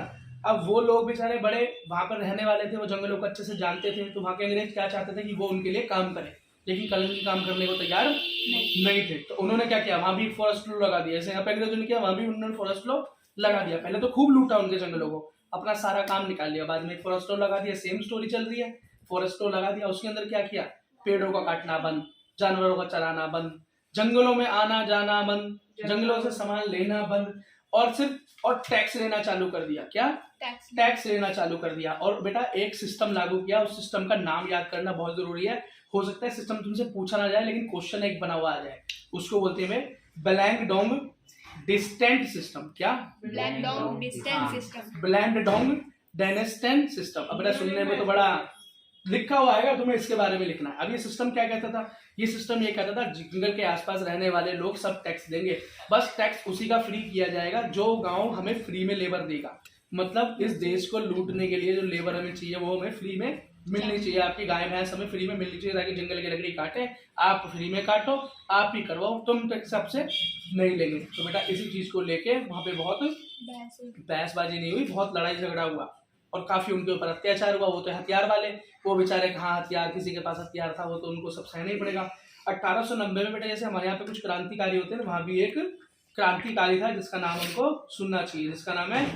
अब वो लोग बेचारे बड़े वहां पर रहने वाले थे, वो जंगलों को अच्छे से जानते थे, तो वहां के अंग्रेज क्या चाहते थे कि वो उनके लिए काम करें, लेकिन कलंगी काम करने को तैयार नहीं थे। तो उन्होंने क्या किया? वहां भी फॉरेस्ट लॉ लगा दिया। जैसे यहाँ पे अंग्रेजों ने किया, वहां भी उन्होंने फॉरेस्ट लॉ लगा दिया। पहले तो खूब लूटा उनके जंगलों को, अपना सारा काम निकाल लिया, बाद में फॉरेस्ट लॉ लगा दिया। सेम स्टोरी चल रही है। फॉरेस्ट लॉ लगा दिया, उसके अंदर क्या किया? पेड़ों का काटना बंद, जानवरों का चराना बंद, जंगलों में आना जाना बंद, जंगलों से सामान लेना बंद, और टैक्स लेना चालू कर दिया। क्या? टैक्स लेना चालू कर दिया। और बेटा एक सिस्टम लागू किया, उस सिस्टम का नाम याद करना बहुत जरूरी है। हो सकता है सिस्टम तुमसे पूछा ना जाए, लेकिन क्वेश्चन एक बना हुआ आ जाए। उसको बोलते हैं ब्लैंकडोंग डिस्टेंट सिस्टम। क्या? ब्लैंकडोंग डिस्टेंट सिस्टम। अब बेटा सुनने में तो बड़ा लिखा हुआ आएगा, तुम्हें इसके बारे में लिखना है। अब ये सिस्टम क्या कहता था, ये सिस्टम ये कहता था जंगल के आसपास रहने वाले लोग सब टैक्स देंगे, बस टैक्स उसी का फ्री किया जाएगा जो गांव हमें फ्री में लेबर देगा। मतलब इस देश को लूटने के लिए जो लेबर हमें चाहिए वो हमें फ्री में मिलनी चाहिए, आपकी गाय भैंस हमें फ्री में मिलनी चाहिए, ताकि जंगल की लकड़ी काटे, आप फ्री में काटो, आप ही करवाओ, तुम टैक्स सबसे नहीं लेंगे। तो बेटा इसी चीज को लेके वहां पे बहुत बहसबाजी नहीं हुई, बहुत लड़ाई झगड़ा हुआ और काफी उनके ऊपर अत्याचार हुआ। वो तो हथियार वाले, वो बेचारे कहाँ हथियार, किसी के पास हथियार था वो तो उनको सब सहना ही पड़ेगा। 1890 में बेटा जैसे हमारे यहाँ पे कुछ क्रांतिकारी होते हैं, वहां भी एक क्रांतिकारी था जिसका नाम हमको सुनना चाहिए, जिसका नाम है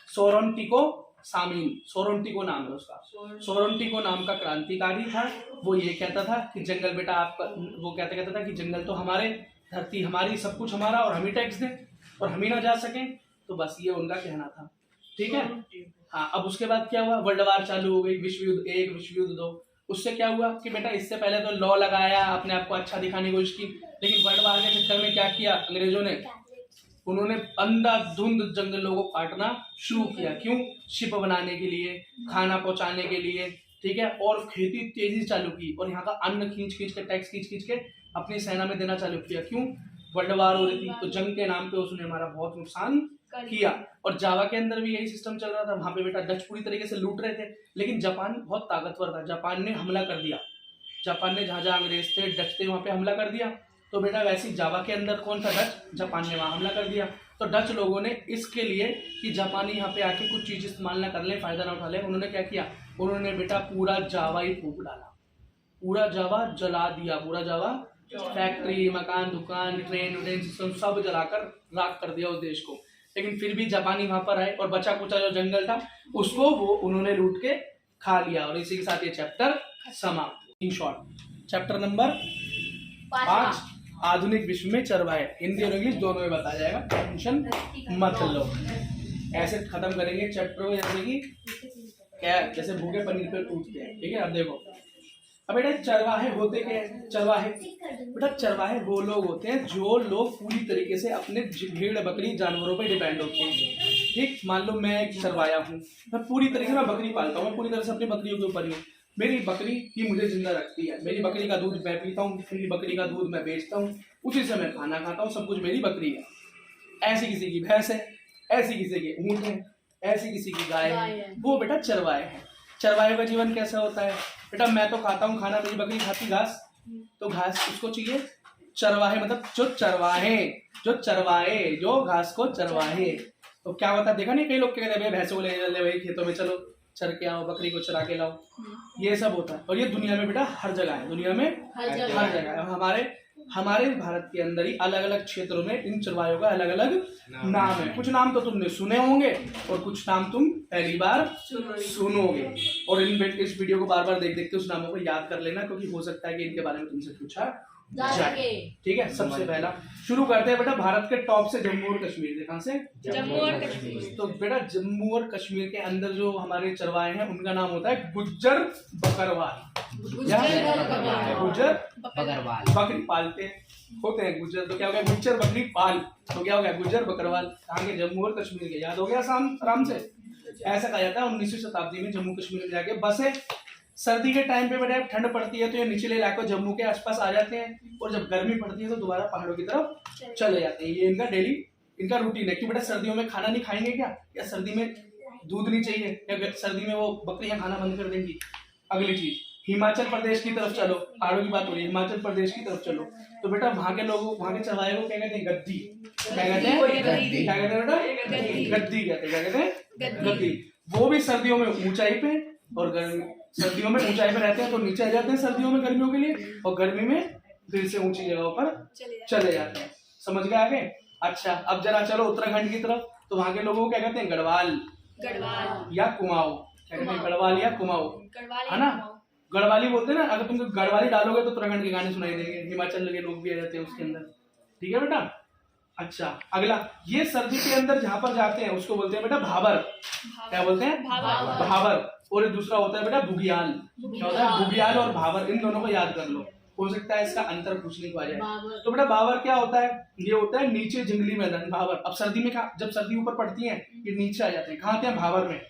सोरोनटिको सामीन। सोरोनटिको नाम है उसका, सोरोनटिको नाम का क्रांतिकारी था। वो ये कहता था कि जंगल बेटा आपका, वो कहता था कि जंगल तो हमारे, धरती हमारी, सब कुछ हमारा और हम ही टैक्स दें और हम ही ना जा सकें। तो बस ये उनका कहना था, ठीक है। हाँ, अब उसके बाद क्या हुआ, वर्ल्ड वार चालू हो गई, विश्व युद्ध 1 विश्व युद्ध 2। उससे क्या हुआ कि बेटा इससे पहले तो लॉ लगाया, अपने आप को अच्छा दिखाने की कोशिश की, लेकिन वर्ल्ड वार के चक्कर में क्या किया अंग्रेजों ने, उन्होंने अंधाधुंध जंगलों को काटना शुरू किया। क्यों? शिप बनाने के लिए, खाना पहुंचाने के लिए, ठीक है, और खेती तेजी से चालू की और यहाँ का अन्न खींच के टैक्स खींच के अपनी सेना में देना चालू किया। क्यों? वर्ल्ड वार हो रही थी, तो जंग के नाम पे उसने हमारा बहुत नुकसान किया। और जावा के अंदर भी यही सिस्टम चल रहा था, वहां पे बेटा डच पूरी तरीके से लूट रहे थे, लेकिन जापान बहुत ताकतवर था, जापान ने हमला कर दिया। जापान ने जहां जहां अंग्रेज थे, डच थे, वहां पे हमला कर दिया। तो बेटा वैसे ही जावा के अंदर कौन था, डच, जापान ने वहां हमला कर दिया। तो डच लोगों ने इसके लिए कि जापानी यहाँ पे आके कुछ चीज इस्तेमाल ना कर ले, फायदा ना उठा ले, उन्होंने क्या किया, उन्होंने बेटा पूरा जावा ही फूक डाला, पूरा जावा जला दिया, पूरा जावा फैक्ट्री, मकान, दुकान, ट्रेन सिस्टम सब जलाकर राख कर दिया उस देश को। लेकिन फिर भी जापानी वहां पर आए और बचा कुचा जो जंगल था उसको वो उन्होंने लूट के खा लिया। और इसी के साथ ये चैप्टर समाप्त। इन शॉर्ट चैप्टर नंबर 5 आधुनिक विश्व में चरवाहे, हिंदी और इंग्लिश दोनों में बताया जाएगा, टेंशन मत लो। ऐसे खत्म करेंगे चैप्टर को, जैसे कि क्या, जैसे भूखे पनीर पे टूटते हैं, ठीक है। अब देखो, अब बेटा चरवाहे होते क्या है, चरवाहे बेटा चरवाहे वो लोग होते हैं जो लोग पूरी तरीके से अपने भेड़ बकरी जानवरों पे डिपेंड होते हैं, ठीक। मान लो मैं एक चरवाया हूँ, मैं पूरी तरीके से मैं बकरी पालता हूँ, मैं पूरी तरह से अपनी बकरियों के ऊपर ही हूँ, मेरी बकरी ही मुझे जिंदा रखती है, मेरी बकरी का दूध मैं पीता हूँ, मेरी बकरी का दूध मैं बेचता हूँ, उसी से मैं खाना खाता हूँ, सब कुछ मेरी बकरी है। ऐसी किसी की भैंस है, ऐसी किसी की ऊँट है, ऐसी किसी की गाय है, वो बेटा चरवाहे है। चरवाहे का जीवन कैसा होता है बेटा, मैं तो खाता हूँ खाना, मेरी बकरी खाती घास, तो घास उसको चाहिए। चरवाहे मतलब जो चरवाहे जो घास को चरवाहे, तो क्या होता है देखा नहीं, कई लोग कहते हैं भैंसों को ले चले भाई खेतों में, चलो चर के आओ, बकरी को चरा के लाओ, ये सब होता है। और ये दुनिया में बेटा हर जगह है, दुनिया में हर जगह है। हमारे भारत के अंदर ही अलग अलग क्षेत्रों में इन चरवाहों का अलग अलग नाम है। कुछ नाम तो तुमने सुने होंगे और कुछ नाम तुम पहली बार सुनोगे। और इस वीडियो को बार बार देख देख के उस नामों को याद कर लेना, क्योंकि हो सकता है कि इनके बारे में तुमसे पूछा जाए, ठीक है। सबसे पहला शुरू करते हैं बेटा भारत के टॉप से, जम्मू और कश्मीर। कहाँ से? जम्मू और कश्मीर। तो बेटा जम्मू और कश्मीर के अंदर जो हमारे चरवाहे हैं उनका नाम होता है गुज्जर बकरवाल। गुज्जर बकरवाल, बकरी पालते होते हैं गुज्जर, तो क्या हो गया गुज्जर बकरी पाल, तो क्या हो गया गुज्जर बकरवाल। कहाँ के? जम्मू और कश्मीर के। याद हो गया आराम से। ऐसा कहा जाता है 19वीं शताब्दी में जम्मू कश्मीर में जाके बसे। सर्दी के टाइम पे बेटा ठंड पड़ती है तो ये निचले इलाकों जम्मू के आसपास आ जाते हैं, और जब गर्मी पड़ती है तो दोबारा पहाड़ों की तरफ चले जाते हैं। ये इनका डेली इनका रूटीन है कि बेटा सर्दियों में खाना नहीं खाएंगे क्या, या सर्दी में दूध नहीं चाहिए, या सर्दी में वो बकरियां खाना बंद कर देंगी। अगली चीज, हिमाचल प्रदेश की तरफ चलो, पहाड़ों की बात हो रही है, हिमाचल प्रदेश की तरफ चलो तो बेटा वहां के लोगों, वहां के चरवाहे को क्या कहते हैं? गद्दी। क्या कहते हैं? क्या कहते हैं बेटा? गद्दी कहते हैं। क्या कहते हैं? गद्दी। वो भी सर्दियों में ऊंचाई पे और सर्दियों में ऊंचाई पे रहते हैं तो नीचे आ जाते हैं सर्दियों में गर्मियों के लिए, और गर्मी में फिर से ऊंची जगहों पर चले जाते हैं। समझ गए आगे? अच्छा, अब जरा चलो उत्तराखंड की तरफ, तो वहां के लोगों को क्या कहते हैं? गढ़वाल या कुमाऊं। क्या कहते हैं? गढ़वाल या कुमाऊं, है ना। गढ़वाली बोलते हैं ना, अगर तुम गढ़वाली डालोगे तो उत्तराखंड के गाने सुनाई देंगे, हिमाचल के लोग भी आ जाते हैं उसके अंदर, ठीक है बेटा। अच्छा, अगला, ये सर्दी के अंदर जहां पर जाते हैं उसको बोलते हैं बेटा भाबर। क्या बोलते हैं? भाबर। और दूसरा होता है बेटा बुगियाल। क्या होता है? बुगियाल और भाबर, इन दोनों को याद कर लो, हो सकता है इसका अंतर पूछने को आ जाए। तो बेटा भाबर क्या होता है? ये होता है नीचे जंगली मैदान भाबर। अब सर्दी में जब सर्दी ऊपर पड़ती है ये नीचे आ जाते हैं। कहाँ आते हैं? भाबर में।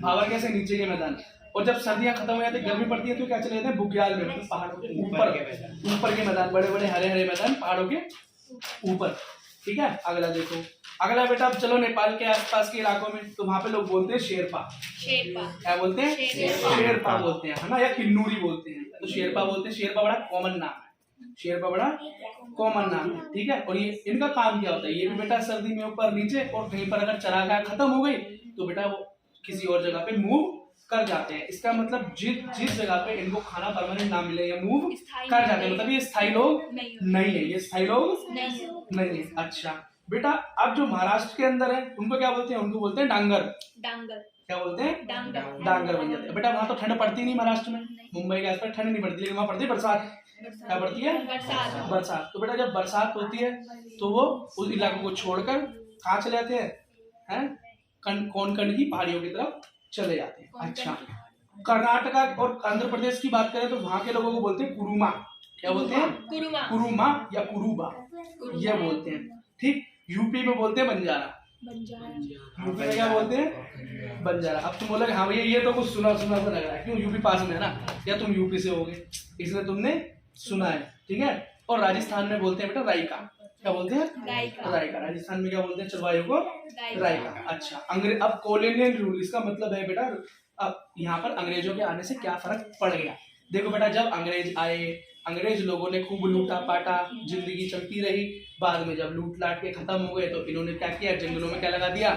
भाबर कैसे? नीचे के मैदान। और जब सर्दियां खत्म हो जाती है, गर्मी पड़ती है, तो क्या चले जाते हैं बुग्याल में, मतलब पहाड़ों के ऊपर के मैदान, बड़े बड़े हरे हरे मैदान पहाड़ों के ऊपर। ठीक है, अगला देखो। अगला बेटा अब चलो नेपाल के आसपास के इलाकों में, तो वहां पे लोग बोलते हैं शेरपा। क्या बोलते हैं? शेरपा बोलते हैं, है ना, या किन्नूरी बोलते हैं। तो शेरपा बोलते हैं। शेरपा बड़ा कॉमन नाम है, शेरपा बड़ा कॉमन नाम है। ठीक है, और ये इनका काम क्या होता है? ये भी बेटा सर्दी में ऊपर नीचे, और कहीं पर अगर चरागाह खत्म हो गई तो बेटा वो किसी और जगह पे मूव कर जाते हैं। इसका मतलब जिस जगह पे इनको खाना परमानेंट ना मिले या मूव कर जाते हैं, मतलब ये स्थायी लोग नहीं है, ये स्थायी लोग नहीं है। अच्छा बेटा, अब जो महाराष्ट्र के अंदर है उनको क्या बोलते हैं? उनको बोलते हैं डांगर। क्या बोलते हैं? डांगर बन जाते हैं। बेटा वहां तो ठंड पड़ती नहीं महाराष्ट्र में, मुंबई के आसपास ठंड नहीं पड़ती, लेकिन वहां पड़ती है बरसात। क्या पड़ती है? बरसात। तो बेटा जब बरसात होती है तो वो उस इलाकों को छोड़कर कहाँ चले जाते हैं? कोंकण की पहाड़ियों की तरफ चले जाते हैं। अच्छा, कर्नाटका और आंध्र प्रदेश की बात करें तो वहां के लोगों को बोलते हैं कुरुमा। क्या बोलते हैं? कुरुमा या कुरुबा, ये बोलते हैं। ठीक, यूपी में बोलते हैं बंजारा। यूपी में क्या बोलते हैं? बंजारा। अब तुम बोलोगे हाँ भैया ये तो कुछ सुना सा लग रहा है, क्यों? यूपी पास में है ना, या तुम यूपी से होगे इसलिए तुमने सुना है। ठीक है, और राजस्थान में बोलते हैं बेटा रायका। क्या बोलते हैं? रायका। राजस्थान में क्या बोलते हैं चरवाहे को? रायका। अच्छा, अब कॉलोनियल रूल, इसका मतलब है बेटा अब यहाँ पर अंग्रेजों के आने से क्या फर्क पड़ गया। देखो बेटा, जब अंग्रेज आए, अंग्रेज लोगों ने खूब लूटा पाटा, जिंदगी चलती रही। बाद में जब लूट लाट के खत्म हो गए तो इन्होंने क्या किया? जंगलों में क्या लगा दिया?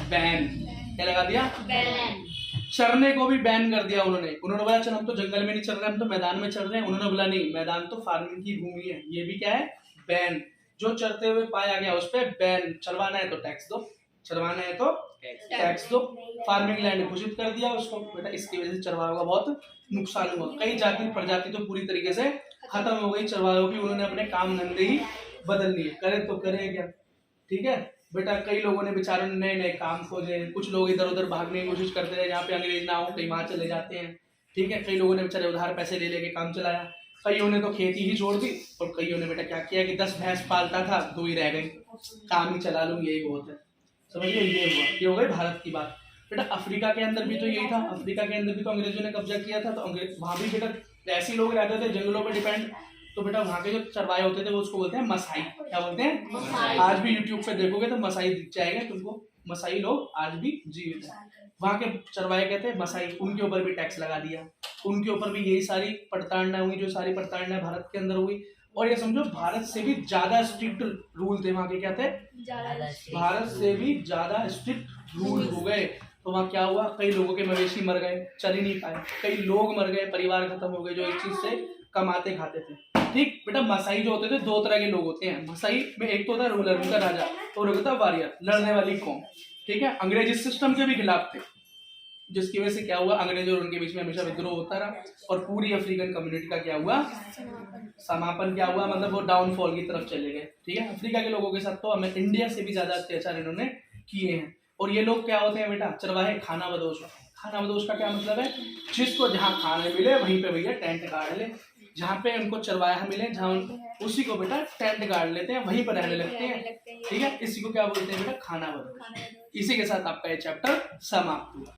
बैन। क्या लगा दिया? चरने को भी बैन कर दिया उन्होंने बोला चल हम तो जंगल में नहीं चल रहे, हम तो मैदान में चल रहे हैं। उन्होंने बोला नहीं, मैदान तो फार्मिंग की भूमि है, ये भी क्या है? बैन। जो चरते हुए पाया गया उस पर बैन। चलवाना है तो टैक्स दो, चलवाना है तो टैक्स दो। फार्मिंग लैंड घोषित कर दिया उसको। बेटा इसकी वजह से चरवाहों का बहुत नुकसान हुआ, कई जाति प्रजाति तो पूरी तरीके से खत्म हो गई चरवाहों की। उन्होंने अपने काम धंधे ही बदल लिए, करे तो करे क्या। ठीक है बेटा, कई लोगों ने बेचारों ने नए नए काम खोजे, कुछ लोग इधर उधर भागने की कोशिश करते रहे, जहाँ पे अंग्रेज ना हो कहीं वहां चले जाते हैं। ठीक है, कई लोगों ने बेचारे उधार पैसे ले लेके काम चलाया, कईयों ने तो खेती ही छोड़ दी, और कईयों ने बेटा क्या किया कि 10 भैंस पालता था, 2 ही रह गई, काम ही चला लूं यही बहुत है। समझिए, ये हुआ। ये हो गई भारत की बात। बेटा अफ्रीका के अंदर भी तो यही था, अफ्रीका के अंदर भी तो अंग्रेजों ने कब्जा किया था, तो अंग्रेज वहां भी बेटा ऐसे लोग रहते थे जंगलों पर डिपेंड। तो बेटा वहां के जो चरवाहे होते थे वो उसको बोलते हैं मसाई। क्या बोलते हैं? आज भी यूट्यूब पे देखोगे तो मसाई दिख जाएगा तुमको, मसाई लोग आज भी जीवित है। वहां के चरवाहे कहते हैं मसाई। उनके ऊपर भी टैक्स लगा दिया, उनके ऊपर भी यही सारी प्रताड़ना हुई जो सारी प्रताड़ना भारत के अंदर हुई। और ये समझो भारत से भी ज्यादा स्ट्रिक्ट रूल थे वहां के। क्या थे? भारत से भी ज्यादा स्ट्रिक्ट रूल हो गए। तो वहाँ क्या हुआ? कई लोगों के मवेशी मर गए, चल ही नहीं पाए, कई लोग मर गए, परिवार खत्म हो गए जो इस चीज से कमाते खाते थे। ठीक बेटा, मसाई जो होते थे 2 तरह के लोग होते हैं। मसाई में एक तो होता है रूलर, उनका राजा, और एक होता है वॉरियर, लड़ने वाली कौम। ठीक है, अंग्रेजी सिस्टम के भी खिलाफ थे, जिसकी वजह से क्या हुआ? अंग्रेज और उनके बीच में हमेशा विद्रोह होता रहा, और पूरी अफ्रीकन कम्युनिटी का क्या हुआ? समापन। क्या हुआ? मतलब वो डाउनफॉल की तरफ चले गए। ठीक है, अफ्रीका के लोगों के साथ तो हमें इंडिया से भी ज्यादा अत्याचार इन्होंने किए हैं। और ये लोग क्या होते हैं बेटा? चरवाहे खाना बदोश। खाना बदोश का क्या मतलब है? जिसको जहाँ खाने मिले वहीं पे भैया टेंट गाड़ ले, जहाँ पे उनको चरवाहा मिले जहाँ उसी को बेटा टेंट गाड़ लेते हैं, वहीं पर रहने लगते हैं। ठीक है, इसी को क्या बोलते हैं बेटा? खाना बदोश। इसी के साथ आपका ये चैप्टर समाप्त हुआ।